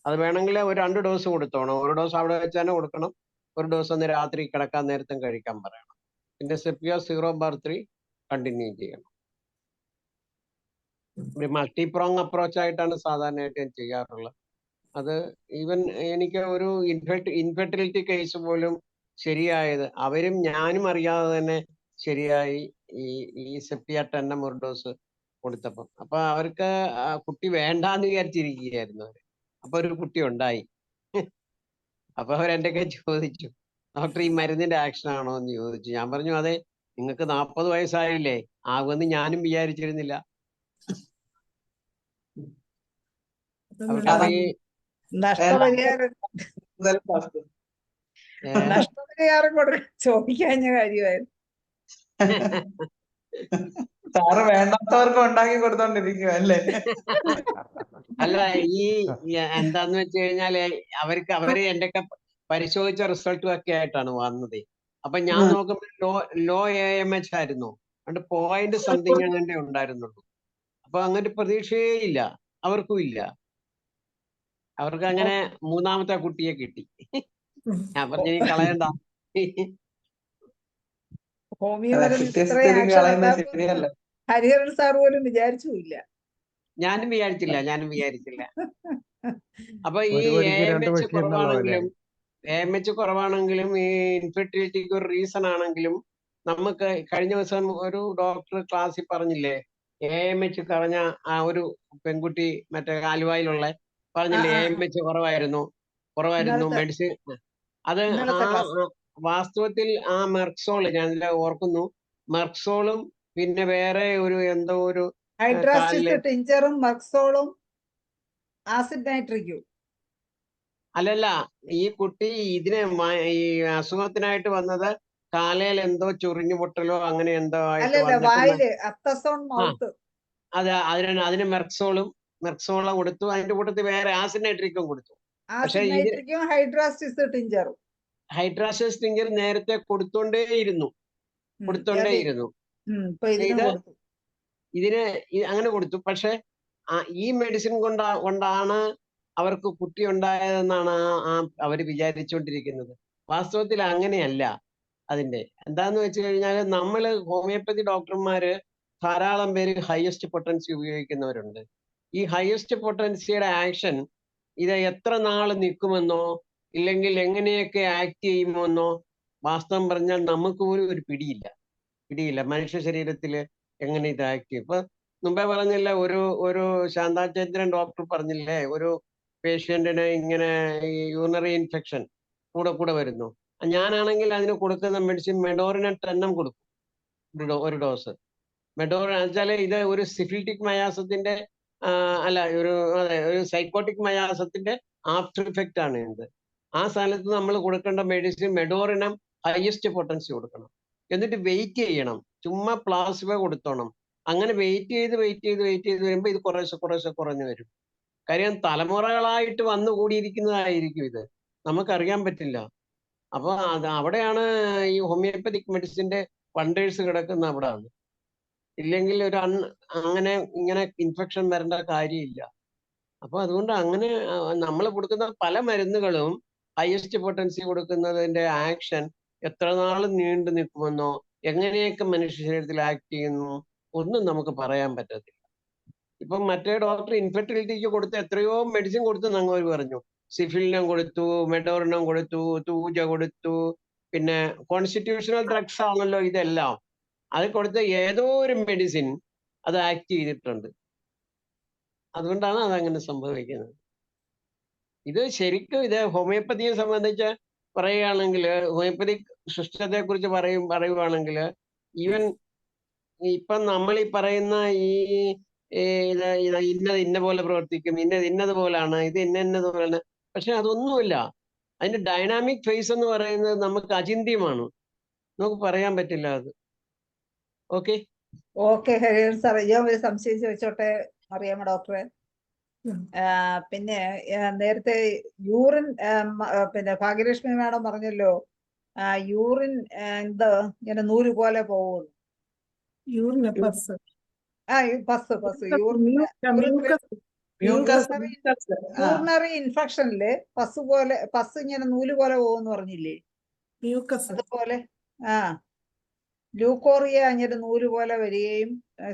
അത് വേണമെങ്കിൽ ഒരു 2 ഡോസ് കൊടുത്തോണം. ഒരു ഡോസ് അവിടെ വെച്ച് തന്നെ കൊടുക്കണം. ഒരു ഡോസ് ഒന്ന് രാത്രി കിടക്കാൻ നേരത്തും കഴിക്കാൻ പറയണം. പിന്നെ സെപ്പിയ 0/3 കണ്ടിന്യൂ ചെയ്യണം. ഒരു മൾട്ടിപ്രോങ് അപ്രോച്ച് ആയിട്ടാണ് സാധാരണയായിട്ട് ഞാൻ ചെയ്യാറുള്ളത്. അത് ഈവൻ എനിക്ക് ഒരു ഇൻഫെർട്ടിലിറ്റി കേസ് പോലും ശരിയായത് അവരും ഞാനും അറിയാതെ തന്നെ ശരിയായി ഈ സെപ്പിയ 10 ഒരു ഡോസ് കൊടുത്തപ്പം. അപ്പൊ അവർക്ക് കുട്ടി വേണ്ടാന്ന് വിചാരിച്ചിരിക്കുകയായിരുന്നു അവര്. അപ്പൊ ഒരു കുട്ടി ഉണ്ടായി. അപ്പൊ അവരെന്റെയൊക്കെ ചോദിച്ചു, ഡോക്ടർ ഈ മരുന്നിന്റെ ആക്ഷൻ ആണോ എന്ന് ചോദിച്ചു. ഞാൻ പറഞ്ഞു, അതെ, നിങ്ങൾക്ക് 40 വയസ്സായില്ലേ, ആകുമെന്ന് ഞാനും വിചാരിച്ചിരുന്നില്ല. അവർക്ക് ഈ നഷ്ടപരിഹാരം കൊടുക്കാൻ ചോദിക്കാഞ്ഞ കാര്യമായിരുന്നു. സാറ് വേണ്ടാത്തവർക്ക് ഉണ്ടാക്കി കൊടുത്തോണ്ടിരിക്കുക അല്ലേ? അല്ല, ഈ എന്താന്ന് വെച്ച് കഴിഞ്ഞാല് അവര് എന്റെയൊക്കെ പരിശോധിച്ച റിസൾട്ടും ഒക്കെ ആയിട്ടാണ് വന്നത്. അപ്പൊ ഞാൻ നോക്കുമ്പോൾ ലോ AMH ആയിരുന്നു. അതുകൊണ്ട് 0.something അങ്ങനെ ഉണ്ടായിരുന്നുള്ളൂ. അപ്പൊ അങ്ങനെ പ്രതീക്ഷയേ ഇല്ല, അവർക്കും ഇല്ല. അവർക്ക് അങ്ങനെ 3ാമത്തെ കുട്ടിയെ കിട്ടി. ഞാൻ പറഞ്ഞു, നീ കളയണ്ട. ഹോമിയോ ഹരിഹരൻ സാർ പോലും വിചാരിച്ചില്ല. ഞാനും വിചാരിച്ചില്ല. അപ്പൊ ഈ AMH കുറവാണെങ്കിലും ഈ ഇൻഫെർട്ടിലിറ്റിക്ക് ഒരു റീസൺ ആണെങ്കിലും നമുക്ക് കഴിഞ്ഞ ദിവസം ഒരു ഡോക്ടർ ക്ലാസ്സിൽ പറഞ്ഞില്ലേ, AMH കുറഞ്ഞ ആ ഒരു പെൺകുട്ടി മറ്റേ ആലുവയിലുള്ള പറഞ്ഞില്ലേ, AMH കുറവായിരുന്നു മെഡിസിൻ. അത് വാസ്തവത്തിൽ ആ മെർക്സോൾ, ഞാൻ ഓർക്കുന്നു, മെർക്സോളും പിന്നെ വേറെ ഒരു എന്തോ ഒരു ടിഞ്ചറും മെർക്സോളും ആസിഡ് നൈട്രിക്കും. അല്ലല്ല, ഈ കുട്ടി ഈ അസുഖത്തിനായിട്ട് വന്നത് കാലയിൽ എന്തോ ചൊറിഞ്ഞു പൊട്ടലോ അങ്ങനെ എന്തോ ആയിട്ട് അതെ, അതിന് മെർക്സോളം കൊടുത്തു. അതിന്റെ കൂട്ടത്തിൽ വേറെ ആസിഡ് നൈട്രിക്കും കൊടുത്തു. പക്ഷെ ഹൈഡ്രാസിസ് ടിഞ്ചർ നേരത്തെ കൊടുത്തോണ്ടേയിരുന്നു. ഇതിന് അങ്ങനെ കൊടുത്തു. പക്ഷെ ഈ മെഡിസിൻ കൊണ്ടാണ് അവർക്ക് കുട്ടി ഉണ്ടായതെന്നാണ് അവര് വിചാരിച്ചുകൊണ്ടിരിക്കുന്നത്. വാസ്തവത്തിൽ അങ്ങനെയല്ല. അതിന്റെ എന്താന്ന് വെച്ച് കഴിഞ്ഞാൽ, നമ്മള് ഹോമിയോപ്പതി ഡോക്ടർമാര് ധാരാളം പേര് ഹയസ്റ്റ് പൊട്ടൻസി ഉപയോഗിക്കുന്നവരുണ്ട്. ഈ ഹയസ്റ്റ് പൊട്ടൻസിയുടെ ആക്ഷൻ ഇത് എത്ര നാള് നിൽക്കുമെന്നോ ഇല്ലെങ്കിൽ എങ്ങനെയൊക്കെ ആക്ട് ചെയ്യുമെന്നോ വാസ്തവം പറഞ്ഞാൽ നമുക്ക് പോലും ഒരു പിടിയില്ല മനുഷ്യ ശരീരത്തില് എങ്ങനെ ഇത് ആക്ട് ചെയ്യും. ഇപ്പൊ മുമ്പേ പറഞ്ഞില്ല, ഒരു ശാന്താചന്ദ്രൻ ഡോക്ടർ പറഞ്ഞില്ലേ, ഒരു പേഷ്യന്റിന് ഇങ്ങനെ ഈ യൂറിനറി ഇൻഫെക്ഷൻ കൂടെ വരുന്നു. ഞാനാണെങ്കിൽ അതിന് കൊടുക്കുന്ന മെഡിസിൻ മെഡോറിന 10 കൊടുക്കും, ഒരു ഡോസ്. മെഡോറിന വെച്ചാല് ഇത് ഒരു സിഫിലിറ്റിക് മയാസത്തിന്റെ അല്ല ഒരു സൈക്കോട്ടിക് മയാസത്തിന്റെ ആഫ്റ്റർ ഇഫക്റ്റ് ആണ് ഇത്. ആ സ്ഥലത്ത് നമ്മൾ കൊടുക്കേണ്ട മെഡിസിൻ മെഡോറിനം ഹയസ്റ്റ് പൊട്ടൻസി കൊടുക്കണം. എന്നിട്ട് വെയിറ്റ് ചെയ്യണം. ചുമ്മാ പ്ലാസ്മ കൊടുത്തോണം. അങ്ങനെ വെയിറ്റ് ചെയ്ത് വരുമ്പോൾ ഇത് കുറേശ്ശെ കുറഞ്ഞു വരും. കാര്യം തലമുറകളായിട്ട് വന്നു കൂടിയിരിക്കുന്നതായിരിക്കും ഇത്, നമുക്കറിയാൻ പറ്റില്ല. അപ്പൊ അവിടെയാണ് ഈ ഹോമിയോപ്പതിക് മെഡിസിന്റെ വണ്ടേഴ്സ് കിടക്കുന്ന അവിടെയാണ്. ഇല്ലെങ്കിൽ അങ്ങനെ ഇങ്ങനെ ഇൻഫെക്ഷൻ വരേണ്ട കാര്യമില്ല. അപ്പൊ അതുകൊണ്ട് അങ്ങനെ നമ്മൾ കൊടുക്കുന്ന പല മരുന്നുകളും ഹയസ്റ്റ് പൊട്ടൻസി കൊടുക്കുന്നതിന്റെ ആക്ഷൻ എത്ര നാൾ നീണ്ടു നിൽക്കുമെന്നോ എങ്ങനെയൊക്കെ മനുഷ്യ ശരീരത്തിൽ ആക്ട് ചെയ്യുന്നു ഒന്നും നമുക്ക് പറയാൻ പറ്റത്തില്ല. ഇപ്പം മറ്റേ ഡോക്ടർ ഇൻഫെർട്ടിലിറ്റിക്ക് കൊടുത്ത് എത്രയോ മെഡിസിൻ കൊടുത്തു നങ്ങോര് പറഞ്ഞു. സിഫിലിനം കൊടുത്തു, മെഡോറിനം കൊടുത്തു, തൂജ കൊടുത്തു, പിന്നെ കോൺസ്റ്റിറ്റ്യൂഷണൽ ഡ്രഗ്സ് ആണല്ലോ ഇതെല്ലാം. അത് കൊടുത്ത ഏതോ ഒരു മെഡിസിൻ അത് ആക്ട് ചെയ്തിട്ടുണ്ട്. അതുകൊണ്ടാണ് അതങ്ങനെ സംഭവിക്കുന്നത്. ഇത് ശരിക്കും ഇത് ഹോമിയോപ്പതിയെ സംബന്ധിച്ച് പറയുകയാണെങ്കിൽ, ഹോമിയോപ്പതിക് സിസ്റ്റത്തെ കുറിച്ച് പറയുവാണെങ്കിൽ, ഈവൻ ഇപ്പം നമ്മൾ ഈ പറയുന്ന ഇന്ന പോലെ പ്രവർത്തിക്കും, ഇന്നതുപോലാണ്, ഇത് ഇന്നതുപോലാണ്, പക്ഷെ അതൊന്നുമില്ല. അതിന്റെ ഡൈനാമിക് ഫേസ് എന്ന് പറയുന്നത് നമുക്ക് അചിന്ത്യമാണ്, നമുക്ക് പറയാൻ പറ്റില്ല അത്. ഓക്കെ ഹരിഹരൻ സാർ, ഞാൻ ഒരു സംശയം ചോദിച്ചോട്ടെ അറിയാമോ ഡോക്ടറെ? പിന്നെ നേരത്തെ യൂറിൻ പിന്നെ ഭാഗ്യലക്ഷ്മി മാഡം പറഞ്ഞല്ലോ യൂറിൻ ഇങ്ങനെ നൂല് പോലെ പോകുന്നു. യൂറിനറി ഇൻഫെക്ഷനില് പസ് ഇങ്ങനെ നൂല് പോലെ പോകുന്നു പറഞ്ഞില്ലേ? അതുപോലെ ലൂക്കോറിയ ഇങ്ങനെ നൂല് പോലെ വരികയും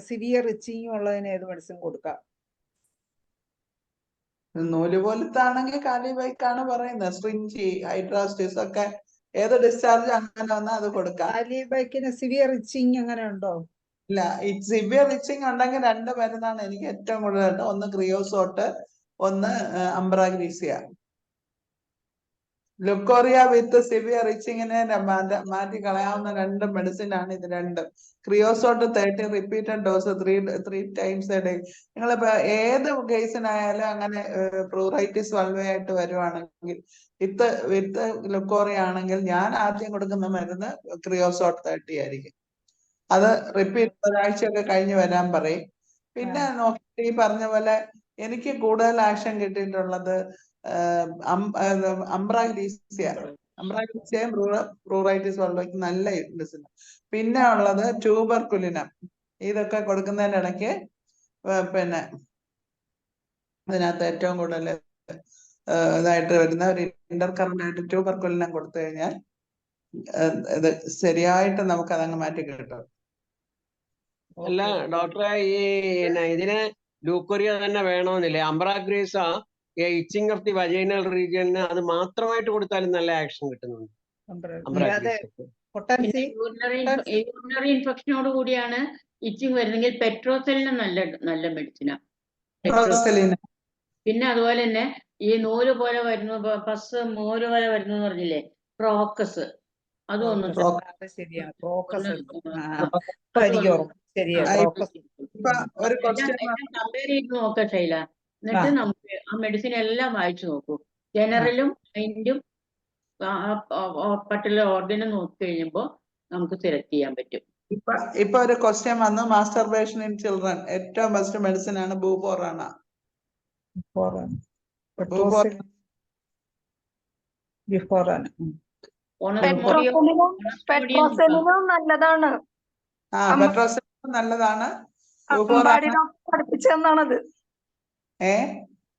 സിവിയർ ഇച്ചിങ്ങും ഉള്ളതിന് ഏത് മെഡിസിൻ കൊടുക്കാം? നൂല് പോലത്തെ ആണെങ്കിൽ കാലിബൈക്കാണ് പറയുന്നത്. സ്ട്രിഞ്ചി, ഹൈഡ്രാസ്റ്റിസ് ഒക്കെ ഏത് ഡിസ്ചാർജ് അങ്ങനെ വന്നാൽ അത് കൊടുക്കാം. കാലിബൈക്കിന് സിവിയർ ഇച്ചിങ് അങ്ങനെ ഉണ്ടോ? ഇല്ല, ഈ സിവിയർ ഇച്ചിങ് ഉണ്ടെങ്കിൽ 2 മരുന്നാണ് എനിക്ക് ഏറ്റവും കൂടുതൽ. ഒന്ന് ക്രിയോസോട്ട്, ഒന്ന് അംബ്രാഗ്നീസിയ. ലുക്കോറിയ വിത്ത് സിവിയർ ഇച്ചിങ്ങിനെ മാറ്റി കളയാവുന്ന 2 മെഡിസിൻ ആണ് ഇത് രണ്ടും. ക്രിയോസോട്ട് 30 repeated dose 3 times A day. നിങ്ങളിപ്പോ ഏത് കേസിനായാലും അങ്ങനെ പ്രൂറൈറ്റിസ് വൾവയായിട്ട് വരുവാണെങ്കിൽ വിത്ത് ലുക്കോറിയ ആണെങ്കിൽ ഞാൻ ആദ്യം കൊടുക്കുന്ന മരുന്ന് ക്രിയോസോട്ട് 30 ആയിരിക്കും. അത് റിപ്പീറ്റ് ഒരാഴ്ചയൊക്കെ കഴിഞ്ഞ് വരാൻ പറയും. പിന്നെ നോക്കിയിട്ട് ഈ പറഞ്ഞ പോലെ എനിക്ക് കൂടുതൽ ആക്ഷൻ കിട്ടിയിട്ടുള്ളത് അംബ്രാഗ്നീസിയയും പ്രൂറൈറ്റിസ് വൾവയ്ക്ക് നല്ല മെഡിസിൻ. പിന്നെ ഉള്ളത് ട്യൂബർകുലിനം. ഇതൊക്കെ കൊടുക്കുന്നതിനിടയ്ക്ക് പിന്നെ അതിനകത്ത് ഏറ്റവും കൂടുതൽ ഇതായിട്ട് വരുന്ന ഒരു ഇന്റർ കറന്റ് ആയിട്ട് ട്യൂബർകുലിനം കൊടുത്തു കഴിഞ്ഞാൽ ഇത് ശരിയായിട്ട് നമുക്ക് അതങ്ങ് മാറ്റി കിട്ടും. അല്ല ഡോക്ടറെ, ഇതിന് ലൂക്കോറിയ തന്നെ വേണമെന്നില്ലേ? അംബ്രാഗ്നീസ ഇച്ചിങ് ഓഫ് ദി വജൈനൽ റീജിയന് അത് മാത്രമായിട്ട് കൊടുത്താലും നല്ല ആക്ഷൻ കിട്ടുന്നുണ്ട്. യൂറിനറി ഇൻഫെക്ഷനോട് കൂടിയാണ് ഇച്ചിങ് വരുന്നെങ്കിൽ പെട്രോസെലിന് നല്ല മെഡിസിനാണ്. പിന്നെ അതുപോലെ തന്നെ ഈ നൂല് പോലെ വരുന്നു, പസ് നൂല് പോലെ വരുന്നു പറഞ്ഞില്ലേ, പ്രോക്കസ്, അതൊന്നും കമ്പയർ ചെയ്ത് നോക്കാം ശൈല. എന്നിട്ട് നമുക്ക് ആ മെഡിസിൻ എല്ലാം വായിച്ചു നോക്കൂ. ജനറലും മൈൻഡും പർട്ടിക്കുലർ ഓർഗനും നോക്കി കഴിയുമ്പോ നമുക്ക് സെലക്ട് ചെയ്യാൻ പറ്റും. ഇപ്പൊ ഒരു ക്വസ്റ്റ്യൻ വന്നു, മാസ്റ്റർബേഷൻ ഇൻ ചിൽഡ്രൻ ഏറ്റവും ബെസ്റ്റ് മെഡിസിൻ ആണ് ബൂഫോറാണ. നല്ലതാണ്. നല്ലതാണ്. അമ്പാടി ഡോക്ടർ പഠിപ്പിച്ചതെന്നാണത്.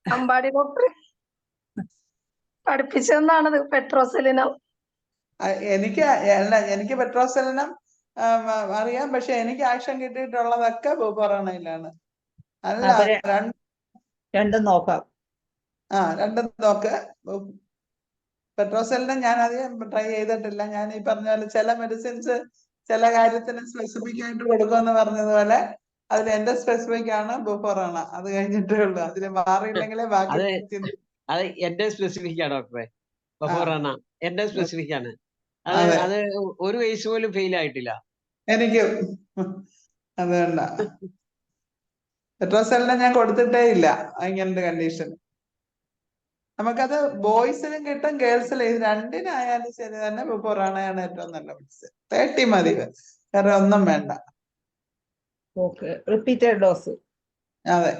അമ്പാടി ഡോക്ടർ പഠിപ്പിച്ചതെന്നാണത് പെട്രോസെലിനം. എനിക്ക് പെട്രോസെലിനം അറിയാം, പക്ഷെ എനിക്ക് ആക്ഷൻ കിട്ടിയിട്ടുള്ളതൊക്കെ ബൂഫോറാണയിലാണ്. അല്ല, രണ്ടും നോക്കാം. രണ്ടും നോക്ക്. പെട്രോസെലിനം ഞാൻ അധികം ട്രൈ ചെയ്തിട്ടില്ല. ഞാൻ ഈ പറഞ്ഞ പോലെ ചില മെഡിസിൻസ് ചില കാര്യത്തിന് സ്പെസിഫിക് ആയിട്ട് കൊടുക്കുമെന്ന് പറഞ്ഞതുപോലെ അതിൽ എന്റെ സ്പെസിഫിക് ആണ് ബൂഫോറാണ. അത് കഴിഞ്ഞിട്ടേ ഉള്ളൂ. അതിന് മാറിയില്ലെങ്കിലേ ബാക്കി. അത് എന്റെ സ്പെസിഫിക് ആണ് ഡോക്ടറെ. ബൂഫോറാണ എന്റെ സ്പെസിഫിക് ആണ്. അത് ഒരു വയസ്സ് പോലും ഫെയിൽ ആയിട്ടില്ല എനിക്ക്. അതുകൊണ്ട പെട്രോസെല്ലിനെ ഞാൻ കൊടുത്തിട്ടേ ഇല്ല ഇങ്ങനത്തെ കണ്ടീഷൻ. നമുക്കത് ബോയ്സിനും കിട്ടും ഗേൾസിലും, ഇത് രണ്ടിനായാലും ശരി തന്നെ പൊറാണയാണ് ഏറ്റവും നല്ല മെഡിസിൻ. 30 മതി, വേറെ ഒന്നും വേണ്ട. Okay, repeated dose. അതെ,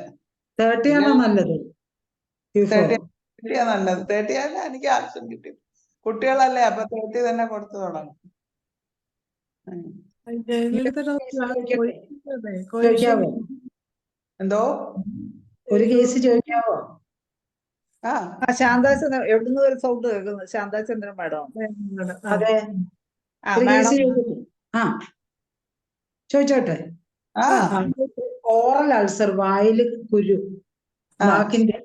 30 ആണോ നല്ലത്? 30 നല്ലത്. 30 ആയാലും എനിക്ക് ആവശ്യം കിട്ടി. കുട്ടികളല്ലേ, അപ്പൊ 30 തന്നെ കൊടുത്തു തുടങ്ങും. ജയലളിത ചോദിക്കാവോ? എന്തോ ഒരു കേസ് ചോദിക്കാവോ? ആ ശാന്താചന്ദ്രൻ, എവിടുന്ന് ഒരു സൗണ്ട് കേൾക്കുന്നു? ശാന്താചന്ദ്രൻ മാഡം. അതെ, ആ ഒരു കേസ് മാഡം, ചോദിക്കട്ടെ? ആ ചോദിച്ചോട്ടെ. ആ ഓറൽ അൾസർ, വായില് കുരു, നാക്കിന്റെ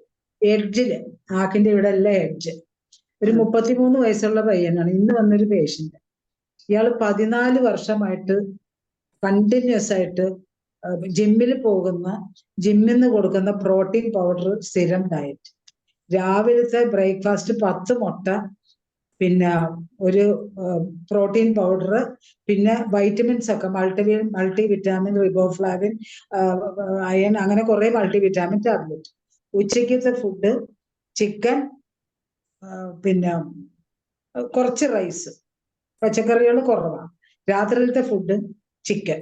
എഡ്ജില്, നാക്കിന്റെ ഇവിടെ എല്ലാം എഡ്ജ്. ഒരു 33 വയസ്സുള്ള പയ്യനാണ്. ഇന്ന് വന്നൊരു പേഷ്യന്റ്. ഇയാള് 14 വർഷമായിട്ട് കണ്ടിന്യൂസ് ആയിട്ട് ജിമ്മിൽ പോകുന്ന, ജിമ്മിൽ നിന്ന് കൊടുക്കുന്ന പ്രോട്ടീൻ പൗഡർ സ്ഥിരം ഡയറ്റ്. രാവിലത്തെ ബ്രേക്ക്ഫാസ്റ്റ് 10 മുട്ട, പിന്നെ ഒരു പ്രോട്ടീൻ പൗഡർ, പിന്നെ വൈറ്റമിൻസ് ഒക്കെ മൾട്ടി വിറ്റാമിൻ, റിബോഫ്ലാവിൻ, അയൺ, അങ്ങനെ കുറെ മൾട്ടി വിറ്റാമിൻ ടാബ്ലറ്റ്. ഉച്ചയ്ക്കത്തെ ഫുഡ് ചിക്കൻ, പിന്നെ കുറച്ച് റൈസ്, പച്ചക്കറികൾ കുറവാണ്. രാത്രിയിലത്തെ ഫുഡ് ചിക്കൻ.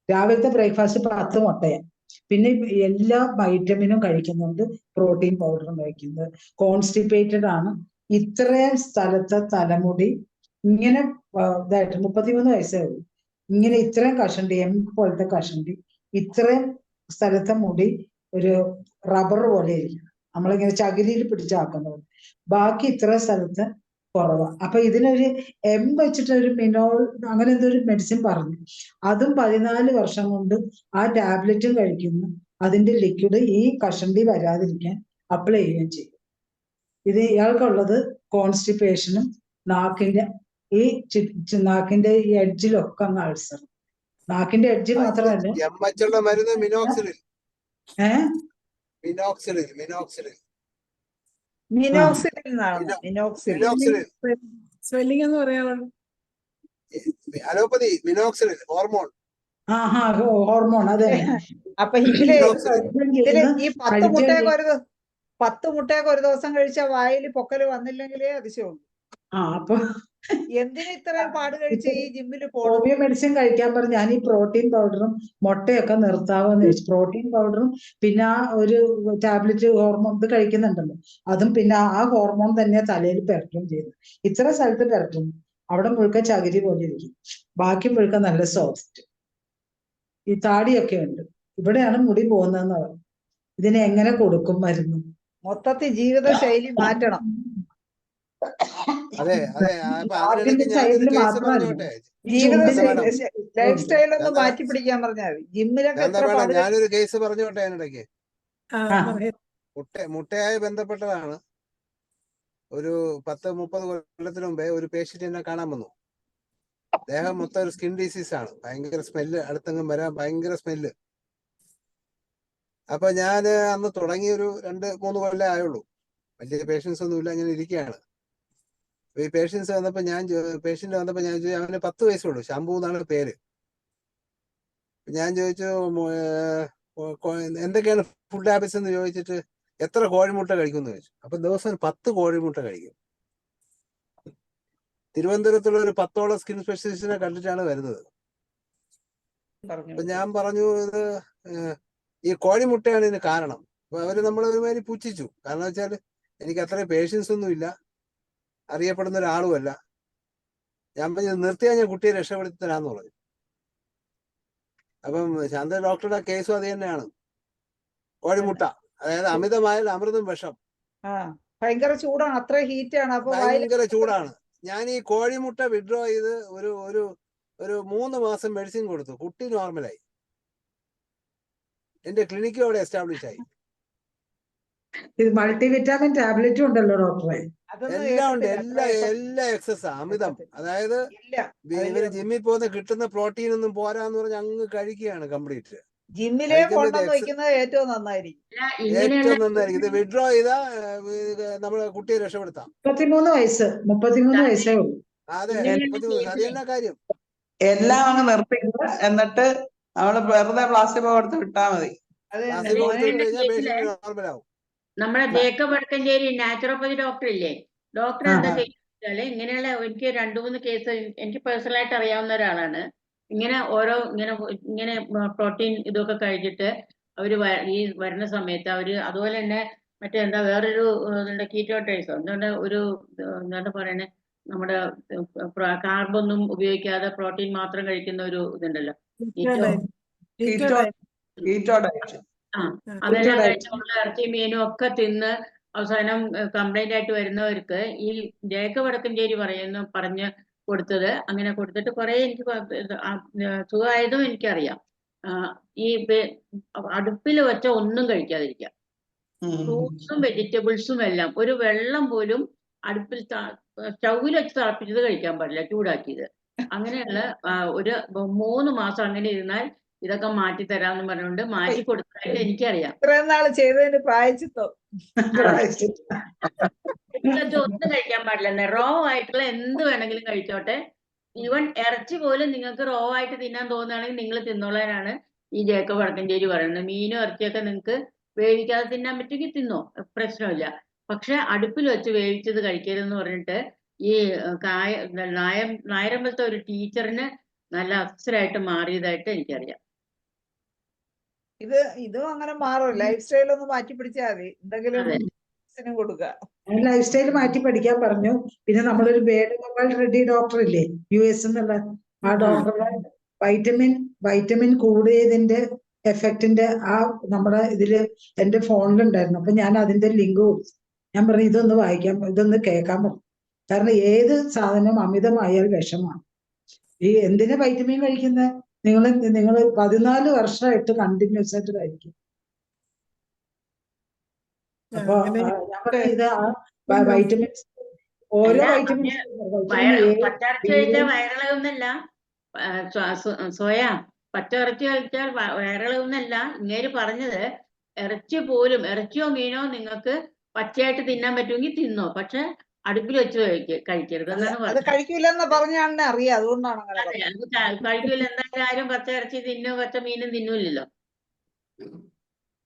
രാവിലത്തെ ബ്രേക്ക്ഫാസ്റ്റ് 10 മുട്ടയാണ്. പിന്നെ എല്ലാ വൈറ്റമിനും കഴിക്കുന്നുണ്ട്, പ്രോട്ടീൻ പൗഡറും കഴിക്കുന്നത്. കോൺസ്റ്റിപ്പേറ്റഡ് ആണ്. ഇത്രയും സ്ഥലത്തെ തലമുടി ഇങ്ങനെ ഇതായിട്ട് 33 വയസ്സേ ഉള്ളൂ. ഇങ്ങനെ ഇത്രയും കഷണ്ടി, പോലത്തെ കഷണ്ടി, ഇത്രയും സ്ഥലത്തെ മുടി ഒരു റബ്ബർ പോലെ ഇരിക്കണം, നമ്മളിങ്ങനെ ചകിരിയിൽ പിടിച്ചാക്കുന്നത്. ബാക്കി ഇത്ര സ്ഥലത്ത് കുറവാണ്. അപ്പൊ ഇതിനൊരു വെച്ചിട്ട് ഒരു മിനോൾ അങ്ങനെ എന്തോ ഒരു മെഡിസിൻ പറഞ്ഞു. അതും 14 വർഷം കൊണ്ട് ആ ടാബ്ലറ്റും കഴിക്കുന്നു. അതിന്റെ ലിക്വിഡ് ഈ കഷണ്ടി വരാതിരിക്കാൻ അപ്ലൈ ചെയ്യുകയും ചെയ്യും. ഇത് ഇയാൾക്കുള്ളത് കോൺസ്റ്റിപ്പേഷനും നാക്കിന്റെ ഈ നാക്കിന്റെ ഈ എഡ്ജിലൊക്കെ അങ്ങ് അൾസർ. നാക്കിന്റെ എഡ്ജ് മാത്രമല്ല, മരുന്ന് മിനോക്സിലിൻ. സ്പെല്ലിംഗ് എന്ന് പറയാമോ? Allopathy മിനോക്സിലിൻ, hormone. ഹോർമോൺ, അതെ. അപ്പൊ ഇതില് ഈ 10 മുട്ടയൊക്കെ ഒരു ദിവസം കഴിച്ചാൽ വായിൽ പൊക്കല് വന്നില്ലെങ്കിലേ അതിശയമുള്ളൂ. അപ്പൊ എന്തിനാ ഇത്രയും പാട് കഴിച്ച് ഈ ജിമ്മിൽ ഹോമിയോ മെഡിസിൻ കഴിക്കാൻ പറഞ്ഞു. ഞാൻ ഈ പ്രോട്ടീൻ പൗഡറും മുട്ടയൊക്കെ നിർത്താവെന്ന് ചോദിച്ചു. പ്രോട്ടീൻ പൗഡറും പിന്നെ ആ ഒരു ടാബ്ലറ്റ് ഹോർമോൺ ഇത് കഴിക്കുന്നുണ്ടല്ലോ, അതും പിന്നെ ആ ഹോർമോൺ തന്നെ തലയിൽ പെരട്ടും ചെയ്തു. ഇത്ര സ്ഥലത്ത് പെരട്ടും, അവിടെ മുഴുക്ക ചകിരി പോലെ ഇരിക്കും, ബാക്കി മുഴുക്ക നല്ല സോഫ്റ്റ്. ഈ താടിയൊക്കെ ഉണ്ട്, ഇവിടെയാണ് മുടി പോകുന്നതെന്ന് പറഞ്ഞു. ഇതിനെ എങ്ങനെ കൊടുക്കും മരുന്ന്? മൊത്തത്തിൽ ജീവിതശൈലി മാറ്റണം. അതെ അതെ, അതിനിടയ്ക്ക് ഞാനൊരു കേസ് പറഞ്ഞോട്ടെ. ലൈഫ് സ്റ്റൈൽ ഒന്ന് മാറ്റി പിടിക്കാൻ പറഞ്ഞാൽ മതി. ജിമ്മിലൊക്കെ ഞാനൊരു കേസ് പറഞ്ഞോട്ടെ അതിനിടയ്ക്ക്. മുട്ടയായി ബന്ധപ്പെട്ടതാണ്. ഒരു 10-30 കൊല്ലത്തിന് മുമ്പേ ഒരു പേഷ്യന്റ് എന്നെ കാണാൻ വന്നു. ദേഹം മൊത്തം ഒരു സ്കിൻ ഡിസീസ് ആണ്, ഭയങ്കര സ്മെല്ല്, അടുത്തെങ്ങും വരാൻ ഭയങ്കര സ്മെല്ല്. അപ്പൊ ഞാൻ അന്ന് തുടങ്ങി ഒരു 2-3 കൊല്ലം ആയുള്ളൂ, വലിയ പേഷ്യൻസ് ഒന്നും ഇല്ല, അങ്ങനെ ഇരിക്കുകയാണ്. ഈ പേഷ്യൻസ് വന്നപ്പോ പേഷ്യന്റ് വന്നപ്പോ ഞാൻ ചോദിച്ചു, അവന് 10 വയസ്സുള്ളൂ, ശംഭു എന്നാണ് പേര്. ഞാൻ ചോദിച്ചു എന്തൊക്കെയാണ് ഫുഡ് ഹാബിറ്റ്സ് എന്ന് ചോദിച്ചിട്ട്, എത്ര കോഴിമുട്ട കഴിക്കുമെന്ന് ചോദിച്ചു. അപ്പൊ ദിവസം 10 കോഴിമുട്ട കഴിക്കും. തിരുവനന്തപുരത്തുള്ള ഒരു 10ഓളം സ്കിൻ സ്പെഷ്യലിസ്റ്റിനെ കണ്ടിട്ടാണ് വരുന്നത്. അപ്പൊ ഞാൻ പറഞ്ഞു, ഇത് ഈ കോഴിമുട്ടയാണ് ഇതിന് കാരണം. അപ്പൊ അവര് നമ്മളെ ഒരുമാതിരി പുച്ഛിച്ചു. കാരണം വെച്ചാൽ എനിക്ക് അത്രയും പേഷ്യൻസ് ഒന്നും ഇല്ല, അറിയപ്പെടുന്ന ഒരാളുമല്ല. ഞാൻ പറഞ്ഞു നിർത്തിയാൽ ഞാൻ കുട്ടിയെ രക്ഷപ്പെടുത്തി തരാന്ന് പറഞ്ഞു. അപ്പം ശാന്ത ഡോക്ടറുടെ കേസും അത് തന്നെയാണ്. കോഴിമുട്ട, അതായത് അമിതമായാൽ അമൃതും വിഷം. ഭയങ്കര ചൂടാണ്, അത്ര ഹീറ്റ് ആണ്. അപ്പൊ ഭയങ്കര ചൂടാണ്. ഞാൻ ഈ കോഴിമുട്ട വിഡ്രോ ചെയ്ത് ഒരു 3 മാസം മെഡിസിൻ കൊടുത്തു. കുട്ടി നോർമലായി. എന്റെ ക്ലിനിക്കും അവിടെ എസ്റ്റാബ്ലിഷ് ആയി. ഇത് മൾട്ടി വിറ്റാമിൻ ടാബ്ലറ്റും ഉണ്ടല്ലോ ഡോക്ടറെ? എല്ലാം ഉണ്ട്, എല്ലാ എക്സസ് അമിതം. അതായത് ഇവര് ജിമ്മിൽ പോകുന്ന കിട്ടുന്ന പ്രോട്ടീൻ ഒന്നും പോരാന്ന് പറഞ്ഞ് അങ്ങ് കഴിക്കുകയാണ് കംപ്ലീറ്റ്. ജിമ്മിലെ ഏറ്റവും നന്നായിരിക്കും. ഇത് വിഡ്രോ ചെയ്താ നമ്മള് കുട്ടിയെ രക്ഷപ്പെടുത്താം. 33 വയസ്സേ ഉള്ളൂ. അതെ, അത് തന്നെ കാര്യം. എല്ലാം അങ്ങ് നിർത്തിക്കുക, എന്നിട്ട് നമ്മള് വെറുതെ പ്ലാസ്റ്റിക് കൊടുത്ത് വിട്ടാ മതി. അത് തന്നെ വാസി കൊടുത്തു മോനെ. വിട്ട് കഴിഞ്ഞാൽ കേസില് പേഷ്യന്റ് നോർമൽ ആവും. നമ്മുടെ ജേക്കബ് വടക്കഞ്ചേരി നാച്ചുറോപ്പതി ഡോക്ടർ ഇല്ലേ, ഡോക്ടർ ആ എന്താ ചെയ്യുന്നത് ഇങ്ങനെയുള്ള, എനിക്ക് 2-3 കേസ് എനിക്ക് പേഴ്സണലായിട്ട് അറിയാവുന്ന ഒരാളാണ്. ഇങ്ങനെ ഇങ്ങനെ പ്രോട്ടീൻ ഇതൊക്കെ കഴിച്ചിട്ട് അവര് ഈ വരുന്ന സമയത്ത് അവര് അതുപോലെ തന്നെ മറ്റേ വേറൊരു കീറ്റോടൈസോ എന്താണ് പറയണേ, നമ്മുടെ കാർബൊന്നും ഉപയോഗിക്കാതെ പ്രോട്ടീൻ മാത്രം കഴിക്കുന്ന ഒരു ഇതുണ്ടല്ലോ, അതെല്ലാം കഴിച്ച് ഇറച്ചി മീനും ഒക്കെ തിന്ന് അവസാനം കംപ്ലൈന്റ് ആയിട്ട് വരുന്നവർക്ക് ഈ ജേക്കബ് വടക്കഞ്ചേരി പറഞ്ഞ് കൊടുത്തത്, അങ്ങനെ കൊടുത്തിട്ട് കുറെ എനിക്ക് സുഖമായതും എനിക്കറിയാം. ഈ അടുപ്പിൽ വെച്ച ഒന്നും കഴിക്കാതിരിക്കുക, ഫ്രൂട്ട്സും വെജിറ്റബിൾസും എല്ലാം. ഒരു വെള്ളം പോലും അടുപ്പിൽ സ്റ്റൗവിൽ വെച്ച് തിളപ്പിച്ചത് കഴിക്കാൻ പാടില്ല, ചൂടാക്കിയത്. അങ്ങനെയുള്ള ഒരു 3 മാസം അങ്ങനെ ഇരുന്നാൽ ഇതൊക്കെ മാറ്റി തരാമെന്ന് പറഞ്ഞുകൊണ്ട് മാറ്റി കൊടുത്തതായിട്ട് എനിക്കറിയാം. ഇത്രയും നാള് ചെയ്തതിന് പ്രായച്ചിത്തം. ഒന്നും കഴിക്കാൻ പാടില്ല, റോ ആയിട്ടുള്ള എന്ത് വേണമെങ്കിലും കഴിച്ചോട്ടെ. ഈവൻ ഇറച്ചി പോലും നിങ്ങൾക്ക് റോ ആയിട്ട് തിന്നാൻ തോന്നുകയാണെങ്കിൽ നിങ്ങൾ തിന്നോളാനാണ് ഈ ജേക്കബ് വടക്കഞ്ചേരി പറയുന്നത്. മീനും ഇറച്ചിയൊക്കെ നിങ്ങൾക്ക് വേവിക്കാതെ തിന്നാൻ പറ്റുമെങ്കിൽ തിന്നോ, പ്രശ്നമില്ല. പക്ഷെ അടുപ്പിൽ വെച്ച് വേവിച്ചത് കഴിക്കരുതെന്ന് പറഞ്ഞിട്ട് ഈ നായരമ്പലത്തെ ഒരു ടീച്ചറിന് നല്ല അഫ്സറായിട്ട് മാറിയതായിട്ട് എനിക്കറിയാം. ഇതും അങ്ങനെ മാറും. ലൈഫ് സ്റ്റൈൽ ഒന്ന് മാറ്റി പിടിച്ചാൽ മതി, എന്തെങ്കിലും കൊടുക്കുക. ലൈഫ് സ്റ്റൈൽ മാറ്റി പഠിക്കാൻ പറഞ്ഞു. പിന്നെ നമ്മളൊരു വേണുഗോപാൽ റെഡ്ഡി ഡോക്ടർ ഇല്ലേ, US എന്നുള്ള ആ ഡോക്ടറുടെ വൈറ്റമിൻ കൂടിയതിന്റെ എഫക്റ്റിന്റെ നമ്മുടെ ഇതില് എന്റെ ഫോണിലുണ്ടായിരുന്നു. അപ്പൊ ഞാൻ അതിന്റെ ലിങ്ക് കൊടുത്തു. ഞാൻ പറഞ്ഞു ഇതൊന്ന് വായിക്കാൻ, ഇതൊന്ന് കേൾക്കാൻ പറഞ്ഞു. കാരണം ഏത് സാധനം അമിതമായാൽ വിഷമാണ്. ഈ എന്തിനാ വൈറ്റമിൻ കഴിക്കുന്നത്? നിങ്ങൾ 14 വർഷമായിട്ട് കണ്ടിന്യൂസ് ആയിട്ട് കഴിക്കും. അപ്പൊ ഇത് വൈറ്റമിൻസ്, ഓരോ വൈറ്റമിൻസ് പച്ചയിറച്ചി കഴിച്ചാൽ വയറിളകുന്നല്ല, പച്ചയിറച്ചി കഴിച്ചാൽ വയറിളകുന്നല്ല. ഇങ്ങേര് പറഞ്ഞത് ഇറച്ചി പോലും, ഇറച്ചിയോ മീനോ നിങ്ങൾക്ക് പച്ചയായിട്ട് തിന്നാൻ പറ്റുമെങ്കിൽ തിന്നോ, പക്ഷെ അടുപ്പിൽ വെച്ച് കഴിക്കരുത് എന്നാണ് അത് പറഞ്ഞത്. കഴിക്കൂലെന്ന് പറഞ്ഞാണെന്നെ അറിയാം, അതുകൊണ്ടാണ് അങ്ങനെ അതെ, പറഞ്ഞത്. അത് കഴിക്കൂല. എന്തായാലും ആരും പച്ച ഇറച്ചി തിന്നോ പച്ച മീനും തിന്നൂല്ലല്ലോ.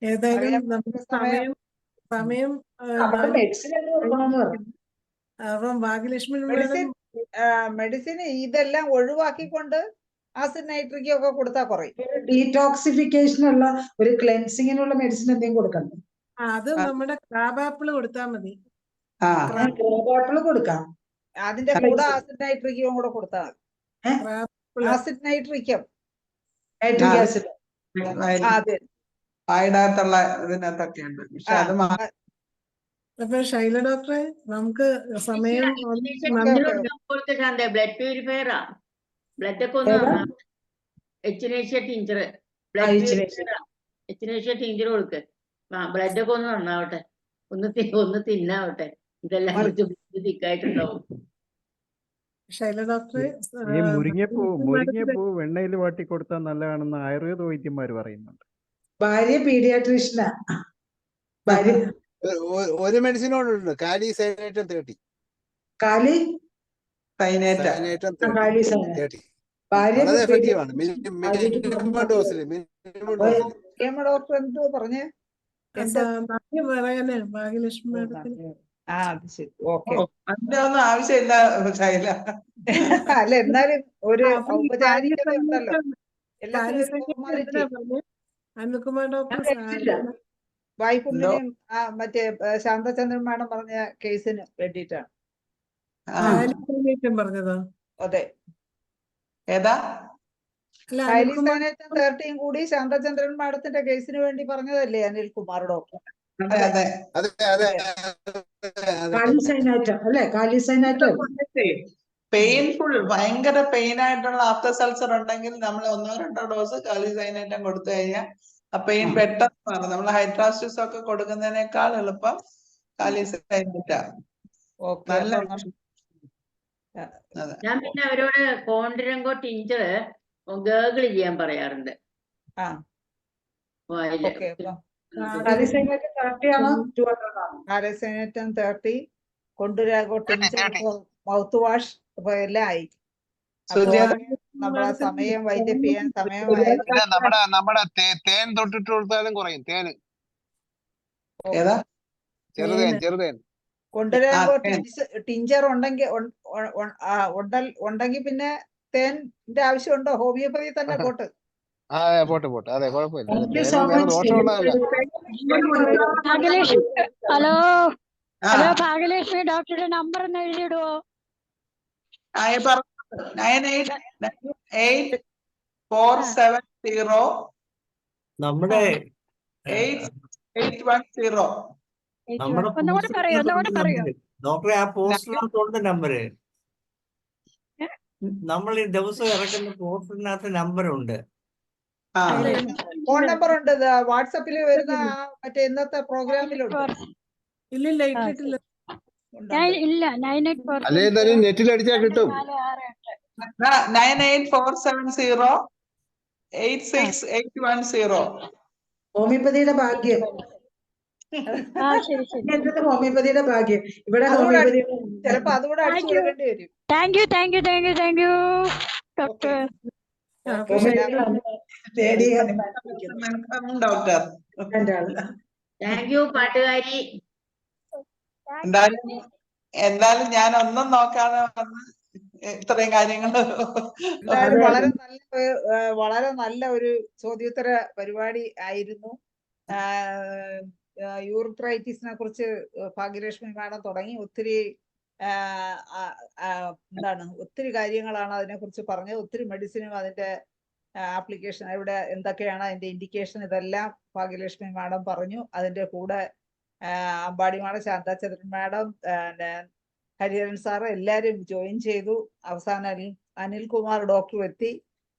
ഏതായാലും നമ്മുടെ സമയം അപ്പം ഭാഗ്യലക്ഷ്മി മാഡം മെഡിസിൻ ഇതെല്ലാം ഒഴിവാക്കിക്കൊണ്ട് ആസിഡ് നൈട്രിക് ഒക്കെ കൊടുത്താൽ കുറയും. ഡീടോക്സിഫിക്കേഷനുള്ള ഒരു ക്ലെൻസിങ്ങിനുള്ള മെഡിസിൻ എന്തെങ്കിലും കൊടുക്കണ്ടേ? അത് നമ്മുടെ ക്രാബ് ആപ്പിൾ കൊടുത്താൽ മതി. ക്രാബ് ആപ്പിൾ കൊടുക്കാം. അതിന്റെ കൂടെ ആസിഡ് നൈട്രിക്കും കൂടെ കൊടുത്താൽ മതി. ആസിഡ് നൈട്രിക്കം, നൈട്രിക് ആസിഡ് വായിടാത്തുള്ള ഇതിനകത്തൊക്കെയുണ്ട്. പക്ഷെ അത് അപ്പൊ ശൈല ഡോക്ടറെ, നമുക്ക് സമയം ബ്ലഡ് പ്യൂരിഫയറാ, ബ്ലഡ് ഒക്കെ ഒന്ന് എച്ചിനേഷ്യ ടീഞ്ചർ, ബ്ലഡ് പ്യൂരിഫയറാ, എച്ചിനേഷ്യ ടീഞ്ചർ കൊടുക്ക്. ബ്ലഡ് ഒക്കെ ഒന്ന് നന്നാവട്ടെ, ഒന്ന് തിന്നാവട്ടെ. ഇതെല്ലാം തിക്കായിട്ടുണ്ടാവും. ശൈല ഡോക്ടറെ, ഈ മുരിങ്ങപ്പൂ വെണ്ണയിൽ വാട്ടി കൊടുത്താൽ നല്ലതാണെന്ന് ആയുർവേദ വൈദ്യന്മാർ പറയുന്നുണ്ട്. ഭാര്യ പീഡിയാട്രീഷ്യനാ. ഒരു മെഡിസിനോടുണ്ട്, കാലി സൈനേറ്റം 30. വളരെ എഫക്റ്റീവ് ആണ്. ഡോക്ടർ എന്തോ പറഞ്ഞേ? പറയാനേ ഭാഗ്യലക്ഷ്മി മാഡത്തിന് അത് ശരി, ഓക്കെ. അതിന്റെ ഒന്നും ആവശ്യമില്ല ശൈല. അല്ല, എന്നാലും ഒരു ഔപചാരികത ഉണ്ടല്ലോ. അനിൽകുമാർ ഡോക്ടർ വായ്പുണ്ണിനെയും മറ്റേ ശാന്തചന്ദ്രൻ മാഡം പറഞ്ഞ കേസിന് വേണ്ടിയിട്ടാണ് പറഞ്ഞതോ? അതെ, ഏതാ? കാലിസൈനേറ്റം 30 കൂടി ശാന്തചന്ദ്രൻ മാഡത്തിന്റെ കേസിന് വേണ്ടി പറഞ്ഞതല്ലേ അനിൽകുമാർ ഡോക്ടർ? പെയിൻഫുൾ, ഭയങ്കര പെയിൻ ആയിട്ടുള്ള ആഫ്റ്റർ സൾസർ ഉണ്ടെങ്കിൽ നമ്മൾ 1-2 ഡോസ് കാലിസൈനേറ്റം കൊടുത്തു കഴിഞ്ഞാൽ ആ പെയിൻ പെട്ടെന്ന് മാറും. നമ്മൾ ഹൈഡ്രാസ്റ്റിസ് ഒക്കെ കൊടുക്കുന്നതിനേക്കാൾ എളുപ്പം കാലിസൈനേറ്റം. ഞാൻ പിന്നെ അവരോട് കോണ്ടിരങ്കോ ടിഞ്ചർ ഗേഗിൾ ചെയ്യാൻ പറയാറുണ്ട്. കാലിസൈനേറ്റം 30, കൊണ്ടുരാഗോ ടിഞ്ചർ, മൗത്ത് വാഷ്, അപ്പൊ എല്ലാം ആയി. നമ്മളെ സമയം വൈൻഡപ്പ് ചെയ്യാൻ സമയമായത്. പിന്നെ നമ്മുടെ തേൻ തൊട്ടിട്ട് കൊടുത്താലും കുറയും. തേന് ഏതാ ചെറുതേൻ കൊണ്ടുവരുമ്പോ തേൻ. ടിഞ്ചർ ഉണ്ടെങ്കിൽ പിന്നെ തേന്റെ ആവശ്യമുണ്ടോ? ഹോമിയോപ്പതി തന്നെ പോട്ട്. പോട്ടെ അതെ കുഴപ്പമില്ല. Thank you തേന് so വേറെ much. ദോഷമുള്ളതല്ല. ഹലോ ആ ഹലോ ഭാഗ്യലക്ഷ്മി ഡോക്ടറുടെ നമ്പർ ഒന്ന് എഴുതിയിടുവോ? 988470 നമ്മുടെ 8810. നമ്മുടെ ഒന്നുകൂടെ പറയോ ഡോക്ടറെ ആ പോസ്റ്ററിനകത്തുണ്ട് നമ്പര്. നമ്മൾ ഈ ദിവസം ഇറക്കുന്ന പോസ്റ്ററിനകത്ത് നമ്പറുണ്ട്. ആ ഫോൺ നമ്പർ ഉണ്ട്. വാട്സപ്പിൽ വരുന്ന മറ്റേ ഇന്നത്തെ പ്രോഗ്രാമിലുണ്ട്. ഇല്ലില്ല, ഇട്ടിട്ടില്ല. ഇല്ല 9844 അല്ലേ തന്നെ നെറ്റിൽ അടിച്ചാൽ കിട്ടും. 9847086810. ഹോമിയോപ്പതിയുടെ ഭാഗ്യം. ശരി എന്റെ ഹോമിയോപ്പതിയുടെ ഭാഗ്യം. ഇവിടെ ഹോമിയോപ്പതി ചിലപ്പോ അതുകൂടെ അടിച്ചു കൊടുക്കേണ്ടി വരും. Thank you doctor. Doctor thank you പാട്ടുകാരി. എന്തായാലും ഞാൻ ഒന്നും നോക്കാതെ വന്ന് ഇത്രയും കാര്യങ്ങൾ എന്തായാലും വളരെ നല്ല ഒരു ചോദ്യോത്തര പരിപാടി ആയിരുന്നു. യൂറിത്രൈറ്റിസിനെ കുറിച്ച് ഭാഗ്യലക്ഷ്മി മാഡം തുടങ്ങി. ഒത്തിരി ഒത്തിരി കാര്യങ്ങളാണ് അതിനെക്കുറിച്ച് പറഞ്ഞത്. ഒത്തിരി മെഡിസിനും അതിന്റെ ആപ്ലിക്കേഷൻ ഇവിടെ എന്തൊക്കെയാണ് അതിന്റെ ഇൻഡിക്കേഷൻ ഇതെല്ലാം ഭാഗ്യലക്ഷ്മി മാഡം പറഞ്ഞു. അതിന്റെ കൂടെ Ambadi madam, Shanthachandran madam, Hariharan sir എല്ലാവരും ജോയിൻ ചെയ്തു. അവസാനം അനിൽകുമാർ ഡോക്ടർ എത്തി.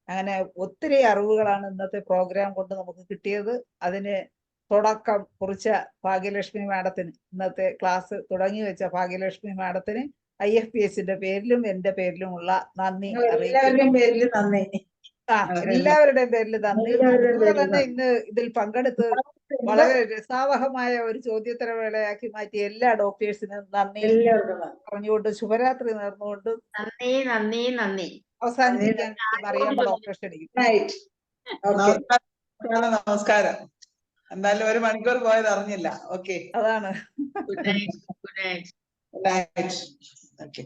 അങ്ങനെ ഒത്തിരി അറിവുകളാണ് ഇന്നത്തെ പ്രോഗ്രാം കൊണ്ട് നമുക്ക് കിട്ടിയത്. അതിന് തുടക്കം കുറിച്ച ഭാഗ്യലക്ഷ്മി മാഡത്തിന്, ഇന്നത്തെ ക്ലാസ് തുടങ്ങി വെച്ച ഭാഗ്യലക്ഷ്മി മാഡത്തിന് IFPSന്റെ പേരിലും എന്റെ പേരിലുമുള്ള നന്ദി അറിയിക്കുന്നു. എല്ലാവരുടെയും പേരിൽ നന്ദി. അതുപോലെ തന്നെ ഇന്ന് ഇതിൽ പങ്കെടുത്ത് വളരെ രസാവഹമായ ഒരു ചോദ്യോത്തര വേളയാക്കി മാറ്റിയ എല്ലാ ഡോക്ടേഴ്സിനും നന്ദി പറഞ്ഞുകൊണ്ട് ശുഭരാത്രി നേർന്നുകൊണ്ട് നന്ദി അവസാനിപ്പിക്കാൻ അറിയാമോ ഡോക്ടറെ ക്ഷണിക്കും. നമസ്കാരം. എന്തായാലും 1 മണിക്കൂർ പോയത് അറിഞ്ഞില്ല. ഓക്കെ, അതാണ്. Good night. Good night. Okay.